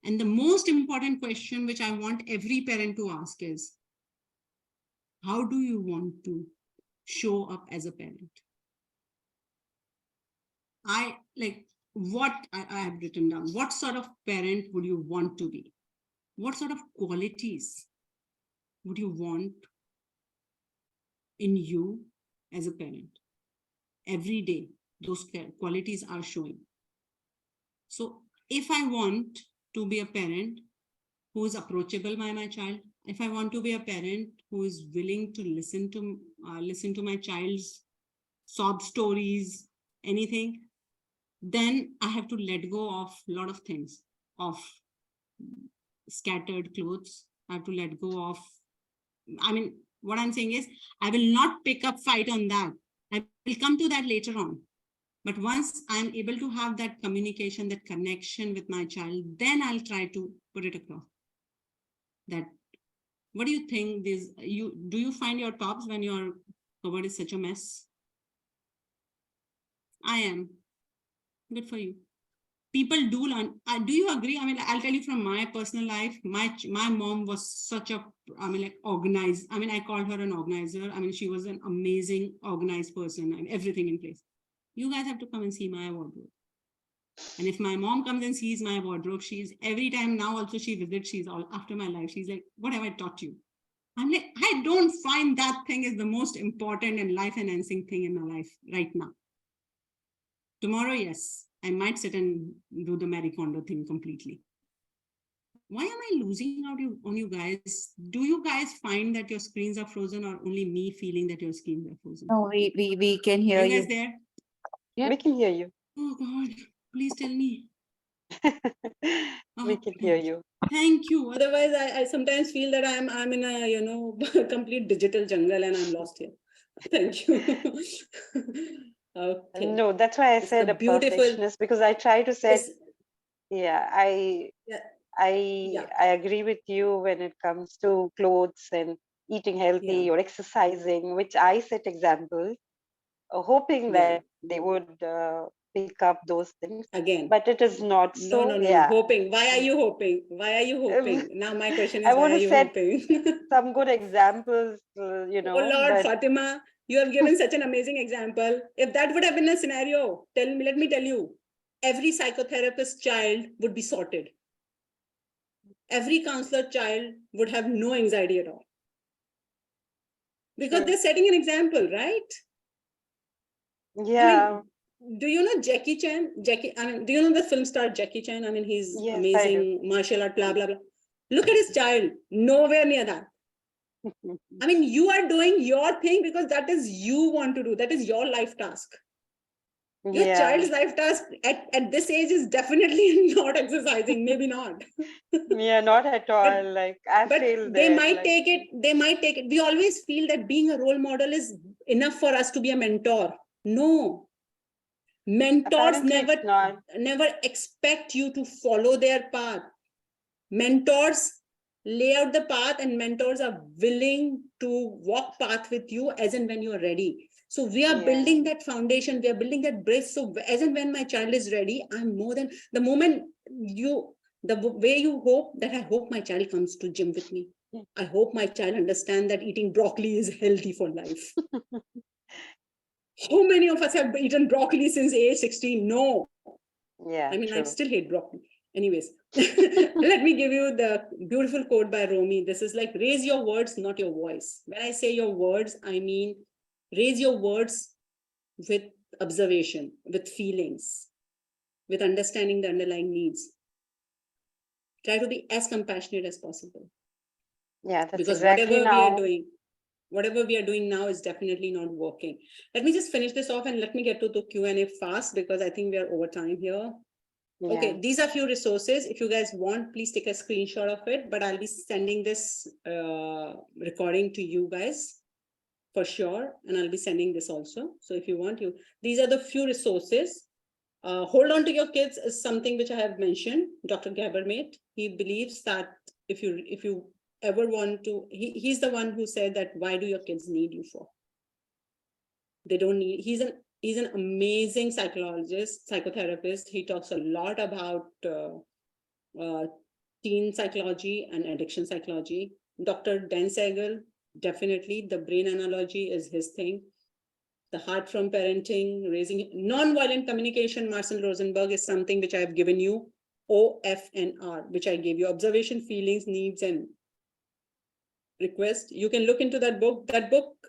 And the most important question which I want every parent to ask is, how do you want to show up as a parent? What I have written down, what sort of parent would you want to be? What sort of qualities would you want in you as a parent? Every day, those qualities are showing. So if I want to be a parent who is approachable by my child, if I want to be a parent who is willing to listen to my child's sob stories, anything, then I have to let go of a lot of things, of scattered clothes. I have to let go of, I mean, what I'm saying is, I will not pick up fight on that. I will come to that later on. But once I'm able to have that communication, that connection with my child, then I'll try to put it across. That, what do you think? Do you find your tops when your cupboard is such a mess? I am. Good for you. People do learn. Do you agree? I mean, I'll tell you from my personal life, my mom was such a, organized. I mean, I called her an organizer. I mean, she was an amazing organized person and everything in place. You guys have to come and see my wardrobe. And if my mom comes and sees my wardrobe, she's every time now also she visits, she's all after my life. She's like, what have I taught you? I'm like, I don't find that thing is the most important and life enhancing thing in my life right now. Tomorrow, yes, I might sit and do the Marie Kondo thing completely. Why am I losing out on you guys? Do you guys find that your screens are frozen, or only me feeling that your screens are frozen? No, we can hear You you. guys there? Yeah. We can hear you. Oh God, please tell me. We can hear you. Thank you. Otherwise, I sometimes feel that I'm in a complete digital jungle and I'm lost here. Thank you. Okay. No, that's why I It's said the a beautiful- perfectionist, because I try to set, It's- yeah, Yeah. I agree with you when it comes to clothes and eating healthy Yeah. or exercising, which I set examples, hoping that they would pick up those things. Again. But it is not so. No. Yeah. Hoping. Why are you hoping? Why are you hoping? Now my question I is, why want are to you set hoping? some good examples, you know. Oh Lord, but Fatima, you have given such an amazing example. If that would have been a scenario, let me tell you, every psychotherapist child would be sorted. Every counselor child would have no anxiety at all. Because they're setting an example, right? yeah. I mean, do you know Jackie Chan? Do you know the film star Jackie Chan? I mean, he's Yes, I amazing martial art, blah, blah, blah. Look at his child, nowhere near that. I mean, you are doing your thing because that is you want to do. That is your life task. Your Yeah. child's life task at this age is definitely not exercising, maybe not. Yeah, not at all. Like I But feel they that, might like, take it. We always feel that being a role model is enough for us to be a mentor. No. Mentors apparently it's not. never expect you to follow their path. Mentors lay out the path, and mentors are willing to walk path with you as and when you are ready. So we are building that foundation, we are building that bridge. So as and when my child is ready, I'm more than the moment the way you hope that I hope my child comes to gym with me. I hope my child understands that eating broccoli is healthy for life. How many of us have eaten broccoli since age 16? No. Yeah, I mean, true. I still hate broccoli. Anyways, let me give you the beautiful quote by Rumi. This is like, raise your words, not your voice. When I say your words, I mean, raise your words with observation, with feelings, with understanding the underlying needs. Try to be as compassionate as possible. Yeah, that's because exactly whatever we are doing now is definitely not working. Let me just finish this off and let me get to the Q&A fast, because I think we are over time here. Yeah. Okay, these are few resources. If you guys want, please take a screenshot of it, but I'll be sending this recording to you guys for sure. And I'll be sending this also. So if you want, these are the few resources. Hold on to your kids is something which I have mentioned. Dr. Gabermate, he believes that if you ever want to, he's the one who said that, why do your kids need you for? They don't need, he's an amazing psychologist, psychotherapist. He talks a lot about teen psychology and addiction psychology. Dr. Dan Siegel, definitely the brain analogy is his thing. The heart from parenting, raising non-violent communication, Marcel Rosenberg, is something which I have given you, OFNR, which I gave you, observation, feelings, needs, and request. You can look into that book.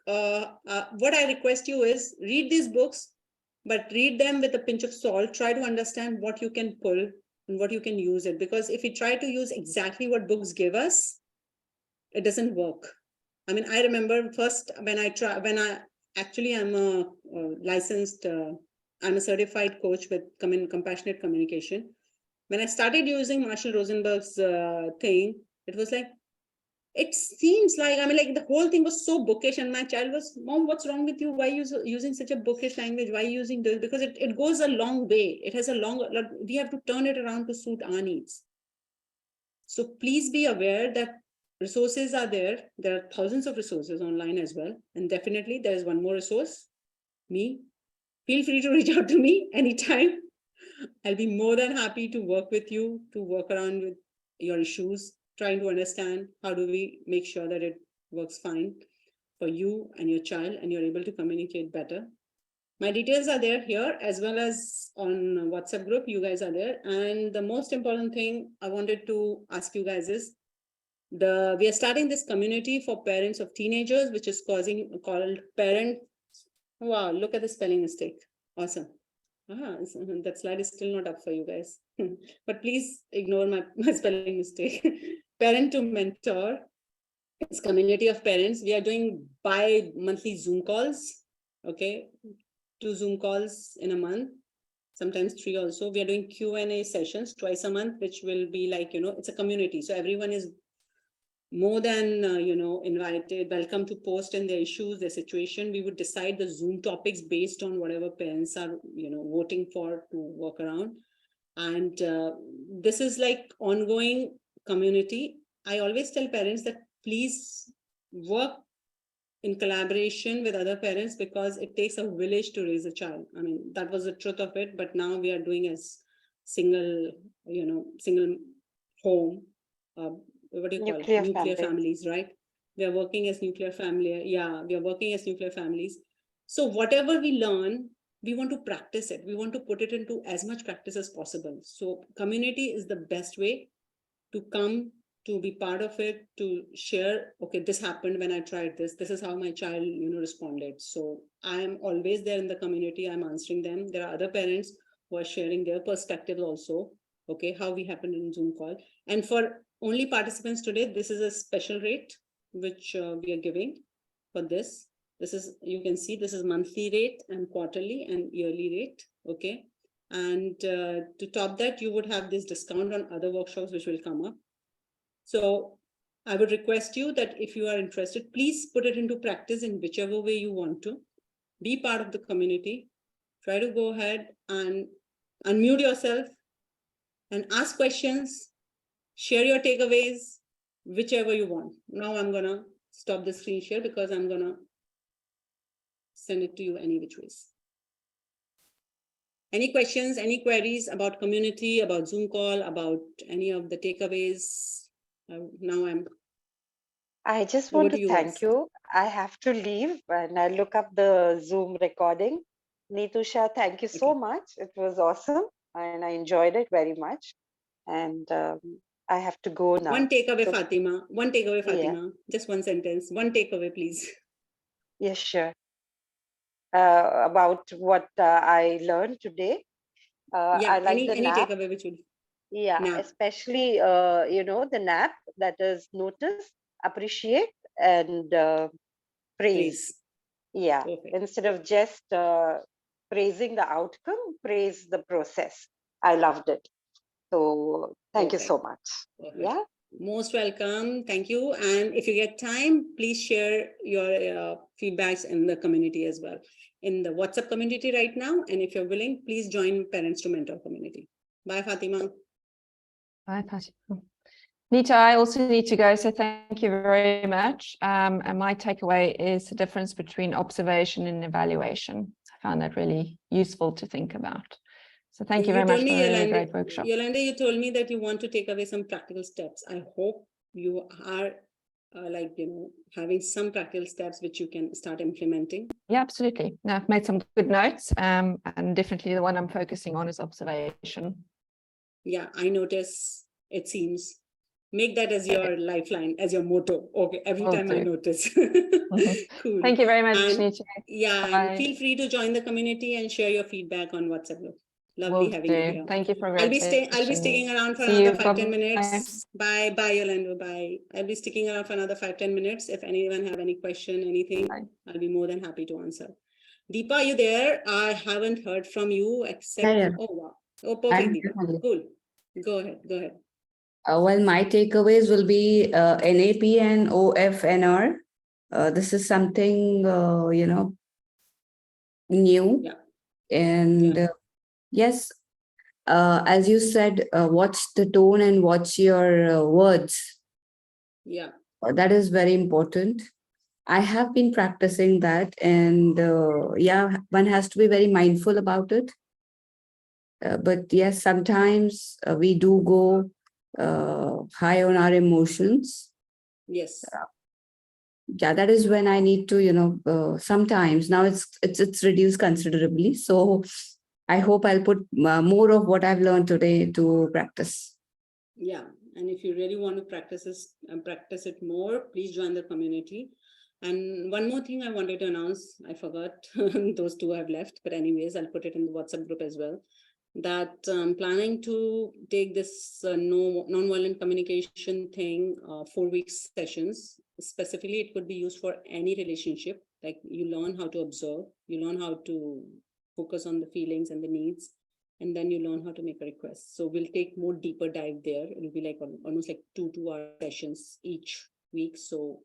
What I request you is read these books, but read them with a pinch of salt. Try to understand what you can pull and what you can use it. Because if we try to use exactly what books give us, it doesn't work. I mean, I remember first when I actually I'm a licensed, I'm a certified coach with compassionate communication. When I started using Marshall Rosenberg's thing, it was like, it seems like, I mean, like the whole thing was so bookish, and my child was, Mom, what's wrong with you? Why are you using such a bookish language? Why are you using this? Because it goes a long way. It has we have to turn it around to suit our needs. So please be aware that resources are there. There are thousands of resources online as well. And definitely there is one more resource, me. Feel free to reach out to me anytime. I'll be more than happy to work with you, to work around with your issues, trying to understand how do we make sure that it works fine for you and your child, and you're able to communicate better. My details are there here, as well as on WhatsApp group. You guys are there. And the most important thing I wanted to ask you guys is, we are starting this community for parents of teenagers, which is called Parent. Wow, look at the spelling mistake. Awesome. That slide is still not up for you guys. But please ignore my spelling mistake. Parent to Mentor. It's community of parents. We are doing bi-monthly Zoom calls. Okay, 2 Zoom calls in a month, sometimes 3 also. We are doing Q&A sessions twice a month, which will be like, it's a community. So everyone is more than, invited, welcome to post in their issues, their situation. We would decide the Zoom topics based on whatever parents are, voting for to work around. And this is like ongoing community. I always tell parents that please work in collaboration with other parents, because it takes a village to raise a child. I mean, that was the truth of it, but now we are doing as single home, what do you call it? Nuclear families, right? We are working as nuclear family. Yeah, we are working as nuclear families. So whatever we learn, we want to practice it. We want to put it into as much practice as possible. So community is the best way to come, to be part of it, to share, okay, this happened when I tried this. This is how my child, responded. So I am always there in the community. I'm answering them. There are other parents who are sharing their perspectives also. Okay, how we happened in Zoom call. And for only participants today, this is a special rate, which we are giving for this. This is, you can see, this is monthly rate and quarterly and yearly rate. Okay. And to top that, you would have this discount on other workshops which will come up. So I would request you that if you are interested, please put it into practice in whichever way you want to. Be part of the community. Try to go ahead and unmute yourself and ask questions. Share your takeaways, whichever you want. Now I'm going to stop the screen share because I'm going to send it to you any which ways. Any questions, any queries about community, about Zoom call, about any of the takeaways? Now I just want to thank you. I have to leave and I look up the Zoom recording. Neetusha, thank you so much. It was awesome and I enjoyed it very much. And I have to go now. One takeaway, so, Fatima. One takeaway, Fatima. Yeah. Just one sentence. One takeaway, please. Yes, sure. About what I learned today. Yeah, I like any nap. takeaway which would. Yeah, Nap. especially the nap, that is notice appreciate and praise. Yeah, Perfect. instead of just praising the outcome, praise the process. I loved it. So thank you so Perfect. much. Perfect. Yeah. Most welcome. Thank you. And if you get time, please share your feedbacks in the community as well, in the WhatsApp community right now. And if you're willing, please join Parents to Mentor community. Bye, Fatima. Bye, Patty. Nita, I also need to go, so thank you very much. And my takeaway is the difference between observation and evaluation. I found that really useful to think about. So thank you very much for a great workshop. Yolanda, you told me that you want to take away some practical steps. I hope you are having some practical steps which you can start implementing. Yeah, absolutely. No, I've made some good notes, and definitely the one I'm focusing on is observation. Yeah, I notice, it seems. Make that as your lifeline, as your motto. Okay, every time I notice. Cool. Thank you very much, And, Nita. yeah, and feel free to join the community and share your feedback on WhatsApp group. Lovely having you here. Thank you for I'll be sticking around for another 5-10 minutes. Bye, Yolanda. Bye. I'll be sticking around for another 5-10 minutes. If anyone have any question, anything, I'll be more than happy to answer. Deepa, are you there? I haven't heard from you except. Yeah. Oh wow. Oh, perfect, Deepa. Cool. Go ahead. Well, my takeaways will be NAP and OFNR. This is something, new. Yeah. And yes, as you said, watch the tone and watch your words. Yeah. That is very important. I have been practicing that, and one has to be very mindful about it. But yes, sometimes we do go high on our emotions. Yes. Yeah, that is when I need to, sometimes now it's reduced considerably. So I hope I'll put more of what I've learned today to practice. Yeah, and if you really want to practice it more, please join the community. And one more thing I wanted to announce, I forgot, those two have left, but anyways, I'll put it in the WhatsApp group as well, that I'm planning to take this non-violent communication thing, 4-week sessions. Specifically, it could be used for any relationship. Like you learn how to observe, you learn how to focus on the feelings and the needs, and then you learn how to make a request. So we'll take more deeper dive there. It'll be like almost like 2-hour sessions each week. So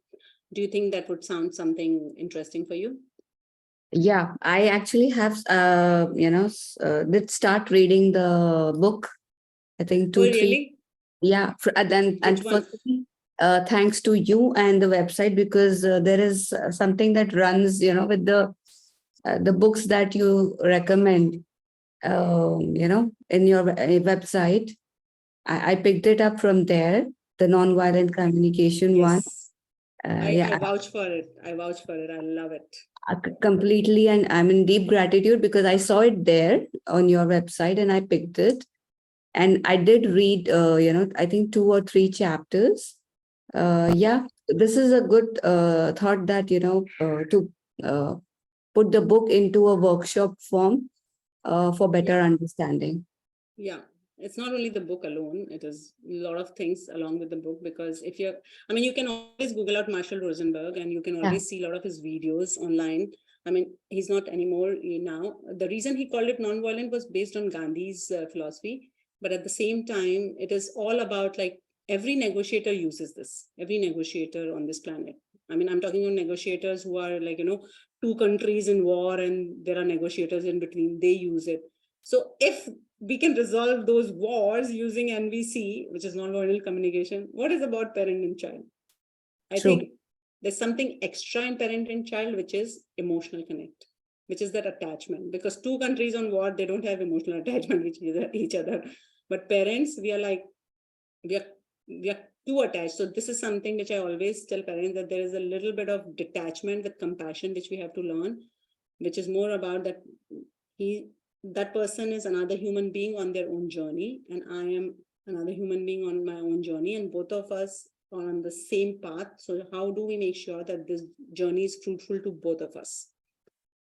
do you think that would sound something interesting for you? Yeah, I actually have, did start reading the book. I think 2-3. Really? Yeah, firstly, thanks to you and the website, because there is something that runs, with the books that you recommend, in your website. I picked it up from there, the nonviolent communication one. I vouch for it. I love it. Completely, and I'm in deep gratitude because I saw it there on your website and I picked it. And I did read, I think 2 or 3 chapters. This is a good thought that, to put the book into a workshop form for better understanding. Yeah, it's not only the book alone, it is a lot of things along with the book, because you can always Google out Marshall Rosenberg and you can always see a lot of his videos online. He's not anymore now. The reason he called it nonviolent was based on Gandhi's philosophy. But at the same time, it is all about like every negotiator uses this, every negotiator on this planet. I'm talking about negotiators who are like, 2 countries in war and there are negotiators in between, they use it. So if we can resolve those wars using NVC, which is non-violent communication, what is about parent and child? I think there's something extra in parent and child, which is emotional connect, which is that attachment. Because 2 countries on war, they don't have emotional attachment with each other. But parents, we are too attached. So this is something which I always tell parents, that there is a little bit of detachment with compassion, which we have to learn, which is more about that person is another human being on their own journey, and I am another human being on my own journey, and both of us are on the same path. So how do we make sure that this journey is fruitful to both of us?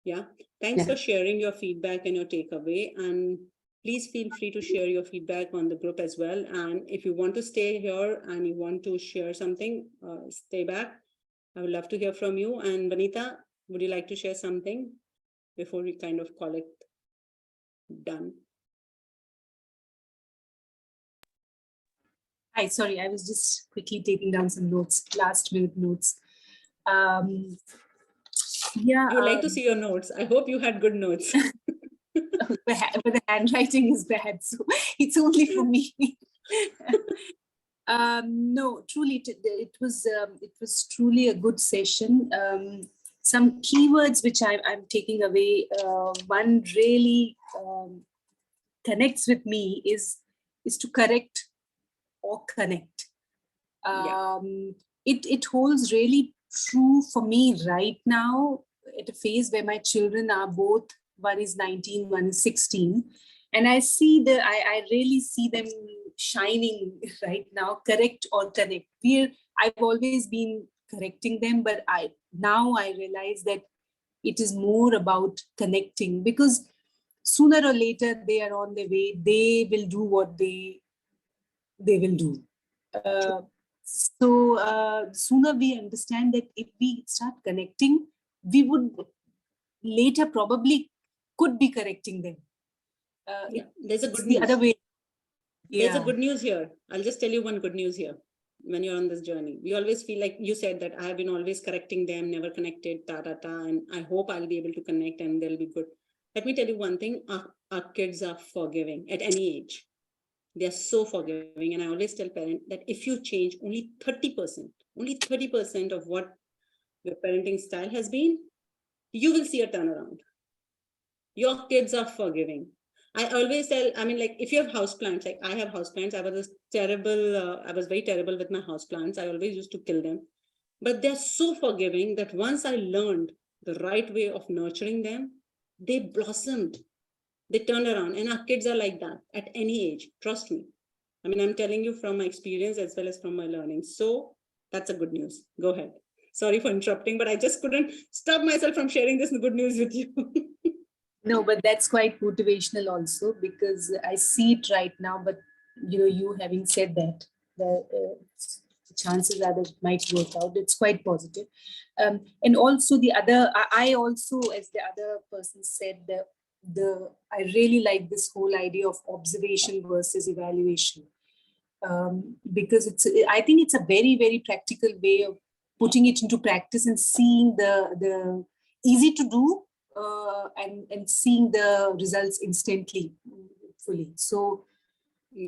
Yeah. Thanks for sharing your feedback and your takeaway. And Please feel free to share your feedback on the group as well. And if you want to stay here and you want to share something, stay back. I would love to hear from you. And Vanita, would you like to share something before we kind of call it done? Hi, sorry, I was just quickly taking down some notes, last minute notes. Yeah. I would like to see your notes. I hope you had good notes. But the handwriting is bad, so it's only for me. No, truly, it was truly a good session. Some keywords which I'm taking away. One really connects with me is to correct or connect. Yeah. It holds really true for me right now at a phase where my children are both, one is 19, one is 16, and I really see them shining right now. Correct or connect. I've always been correcting them, but now I realize that it is more about connecting, because sooner or later they are on their way. They will do what they will do. Sooner we understand that if we start connecting, we would later probably could be correcting them. There's a It's good the news. other way. There's a good news here. I'll just tell you one good news here. When you're on this journey, we always feel like you said that I have been always correcting them, never connected, and I hope I'll be able to connect and they'll be good. Let me tell you one thing, our kids are forgiving at any age. They are so forgiving. And I always tell parents that if you change only 30% of what your parenting style has been, you will see a turnaround. Your kids are forgiving. I always tell, I mean, like if you have houseplants, like I have houseplants, I was very terrible with my houseplants. I always used to kill them. But they're so forgiving that once I learned the right way of nurturing them, they blossomed. They turned around. And our kids are like that at any age. Trust me. I mean, I'm telling you from my experience as well as from my learning. So that's a good news. Go ahead. Sorry for interrupting, but I just couldn't stop myself from sharing this good news with you. No, but that's quite motivational also, because I see it right now. But you having said that, the chances are that it might work out. It's quite positive. And also the other, I also, as the other person said, I really like this whole idea of observation versus evaluation, because I think it's a very, very practical way of putting it into practice and seeing the easy to do, and seeing the results instantly, fully. So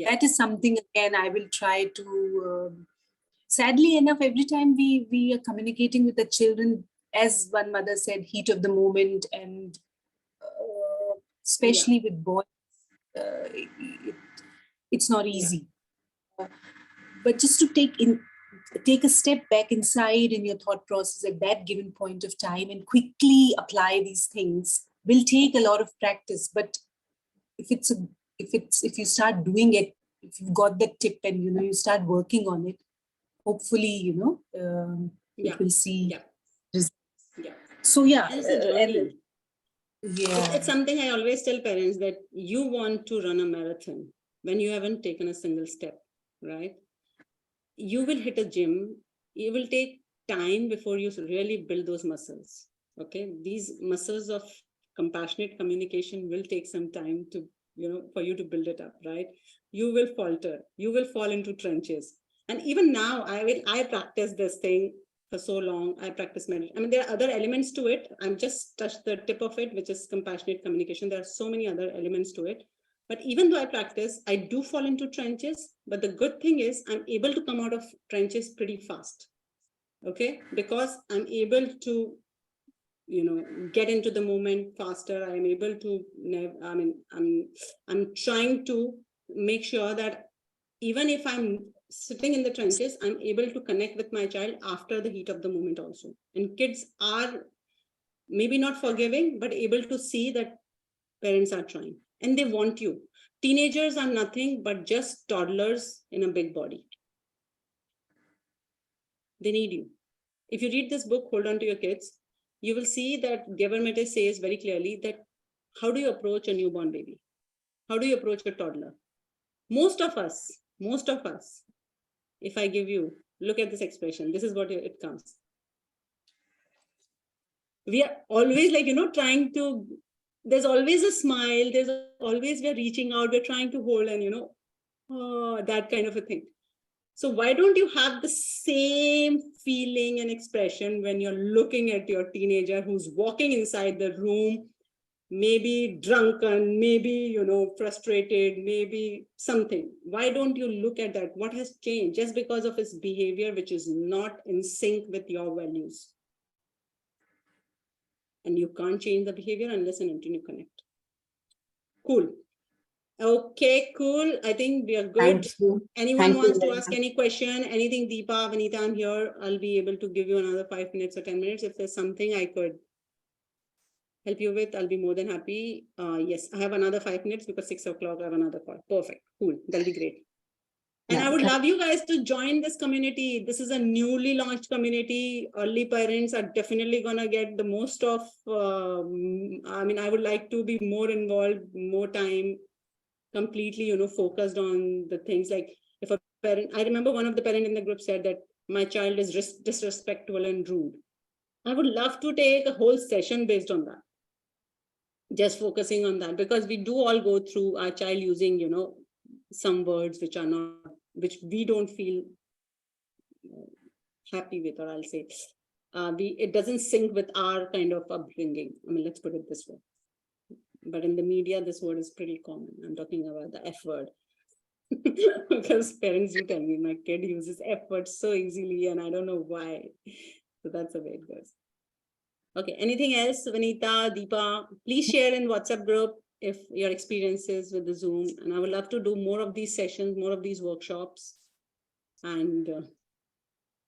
that is something, again, I will try to, sadly enough, every time we are communicating with the children, as one mother said, heat of the moment, and especially with boys, it's not easy. But just to take a step back inside in your thought process at that given point of time and quickly apply these things will take a lot of practice. But if you start doing it, if you've got that tip and you start working on it, hopefully it will see results. So It's a journey. Yeah, it's something I always tell parents, that you want to run a marathon when you haven't taken a single step, right? You will hit a gym. It will take time before you really build those muscles. Okay, these muscles of compassionate communication will take some time to, for you to build it up, right? You will falter. You will fall into trenches. And even now, I practice this thing for so long. I practice meditation. I mean, there are other elements to it. I'm just touched the tip of it, which is compassionate communication. There are so many other elements to it. But even though I practice, I do fall into trenches. But the good thing is I'm able to come out of trenches pretty fast. Okay, because I'm able to, get into the moment faster. I'm able to, I mean, I'm trying to make sure that even if I'm sitting in the trenches, I'm able to connect with my child after the heat of the moment also. And kids are maybe not forgiving, but able to see that parents are trying and they want you. Teenagers are nothing but just toddlers in a big body. They need you. If you read this book, Hold On to Your Kids, you will see that Government says very clearly that how do you approach a newborn baby? How do you approach a toddler? Most of us, if I give you, look at this expression, this is what it comes. We are always like, trying to, there's always a smile, there's always, we're reaching out, we're trying to hold and, that kind of a thing. So why don't you have the same feeling and expression when you're looking at your teenager who's walking inside the room, maybe drunken, maybe, frustrated, maybe something. Why don't you look at that? What has changed just because of his behavior, which is not in sync with your values? And you can't change the behavior unless and until you connect. Cool. Okay, cool. I think we are good. Thank you. Anyone Thank you wants to very ask much. any question, anything, Deepa, Vanita, I'm here. I'll be able to give you another 5 minutes or 10 minutes. If there's something I could help you with, I'll be more than happy. Yes, I have another 5 minutes because 6 o'clock I have another call. Perfect. Cool. That'll be great. And Yeah, I would love you guys to join this community. This is a newly launched community. Early parents are definitely going to get the most of, I would like to be more involved, more time, completely, focused on the things like if a parent, I remember one of the parent in the group said that my child is disrespectful and rude. I would love to take a whole session based on that. Just focusing on that, because we do all go through our child using, some words which are not, which we don't feel happy with, or I'll say, it doesn't sync with our kind of upbringing. Let's put it this way. But in the media, this word is pretty common. I'm talking about the F word. Because parents do tell me my kid uses F words so easily and I don't know why. So that's the way it goes. Okay, anything else, Vanita, Deepa? Please share in WhatsApp group if your experiences with the Zoom. And I would love to do more of these sessions, more of these workshops. And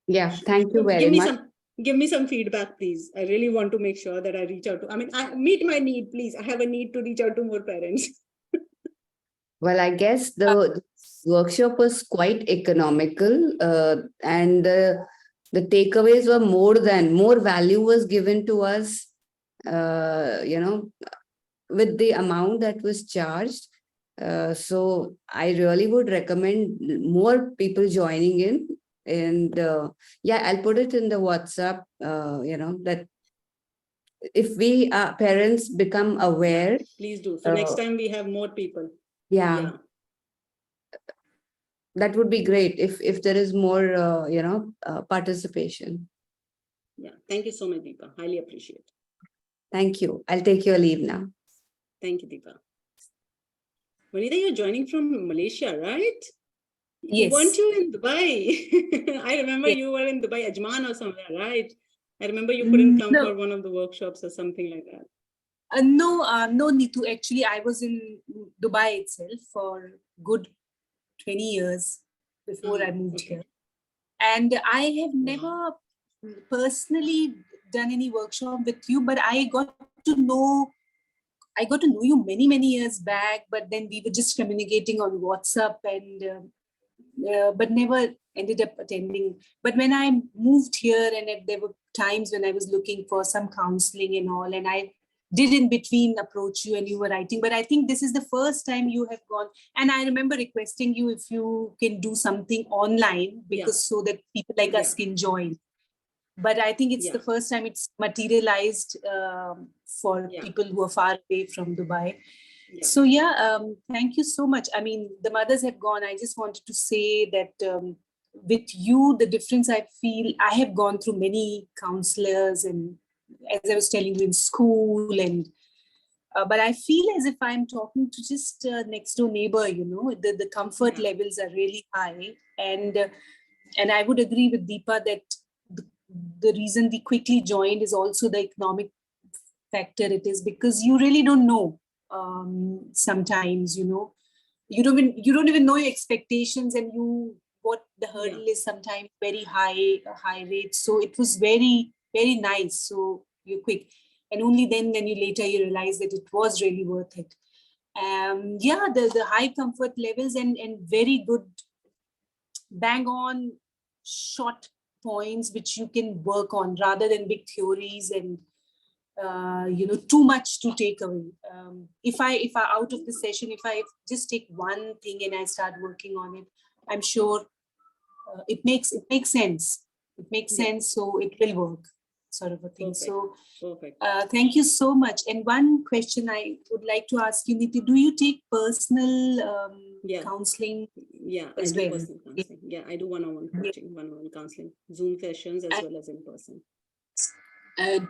yeah, thank you very much. Give me some feedback, please. I really want to make sure that I reach out to, I meet my need, please. I have a need to reach out to more parents. Well, I guess the workshop was quite economical, and the takeaways were more value was given to us, with the amount that was charged. So I really would recommend more people joining in. And yeah, I'll put it in the WhatsApp, that if we parents become aware. Yeah, please do. So next time we have more people. Yeah. That would be great if there is more, participation. Yeah. Thank you so much, Deepa. Highly appreciate. Thank you. I'll take your leave now. Thank you, Deepa. Vanita, you're joining from Malaysia, right? Yes. Weren't you in Dubai? I remember Yes. you were in Dubai, Ajman or somewhere, right? I remember you couldn't come No. for one of the workshops or something like that. No, Neetu. Actually, I was in Dubai itself for good 20 years before I moved here. And I have never personally done any workshop with you, but I got to know you many, many years back, but then we were just communicating on WhatsApp and but never ended up attending. But when I moved here and there were times when I was looking for some counseling and all, and I did in between approach you and you were writing, but I think this is the first time you have gone. And I remember requesting you if you can do something online because so that people like us can join. But I think it's the first time it's materialized for people who are far away from Dubai. So thank you so much. I mean, the mothers have gone. I just wanted to say that with you, the difference I feel, I have gone through many counselors and as I was telling you in school and but I feel as if I'm talking to just next door neighbor, the comfort levels are really high. And I would agree with Deepa that the reason we quickly joined is also the economic factor. It is because you really don't know sometimes, you don't even know your expectations and what the hurdle is sometimes very high rate. So it was very, very nice. So you're quick. And only then you later you realize that it was really worth it. The high comfort levels and very good bang on short points which you can work on rather than big theories and too much to take away. If I out of the session, if I just take one thing and I start working on it, I'm sure it makes sense. It makes Yeah. sense, so it will work, sort of a thing. Perfect. So Perfect. thank you so much. And one question I would like to ask you, Niti, do you take personal Yeah. counseling? Yeah, I as do well? personal counseling. Yeah, I do one-on-one coaching, one-on-one counseling, Zoom sessions as well as in person.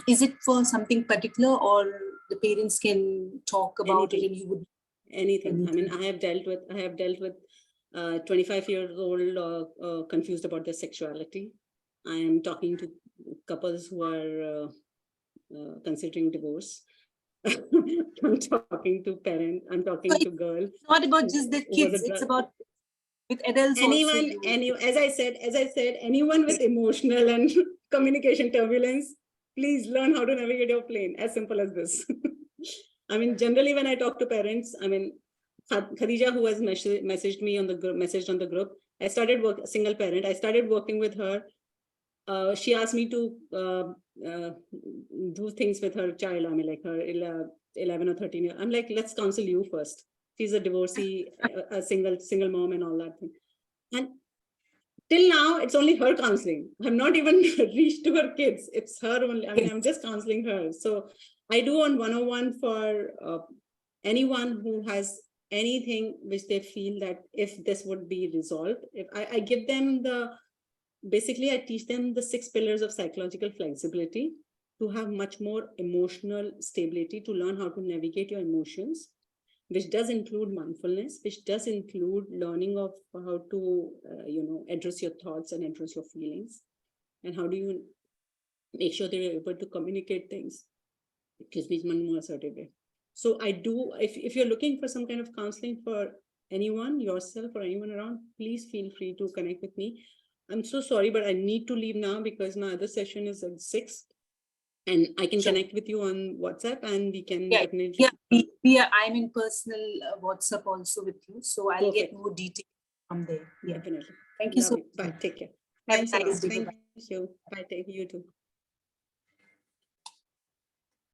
Is it for something particular, or the parents can talk about it Anything. and you would? Anything. I mean, I have dealt with 25-year-old confused about their sexuality. I am talking to couples who are considering divorce. I'm talking to parents. I'm talking to girls. It's not about just the who was kids, a it's drug- about with adults also. As I said, anyone with emotional and communication turbulence, please learn how to navigate your plane. As simple as this. I mean, generally, when I talk to parents, I mean, Khadija, who has messaged me on the group, I started single parent. I started working with her. She asked me to do things with her child. I mean, like her 11 or 13 years. I'm like, let's counsel you first. She's a divorcee, a single mom and all that thing. And till now, it's only her counseling. I'm not even reached to her kids. It's her only. I mean, I'm just counseling her. So I do on 101 for anyone who has anything which they feel that if this would be resolved, if I give them basically I teach them the 6 pillars of psychological flexibility to have much more emotional stability, to learn how to navigate your emotions, which does include mindfulness, which does include learning of how to, address your thoughts and address your feelings. And how do you make sure that you're able to communicate things, in a more assertive way. So I do, if you're looking for some kind of counseling for anyone, yourself or anyone around, please feel free to connect with me. I'm so sorry, but I need to leave now because my other session is at 6. And I can connect with you on WhatsApp and we can definitely. Yeah, I'm in personal WhatsApp also with you. So I'll get more details from there. Yeah. Definitely. Thank you so much. Bye. Take care. Have a Thanks a lot. nice day. Thank you. Bye. Take you too.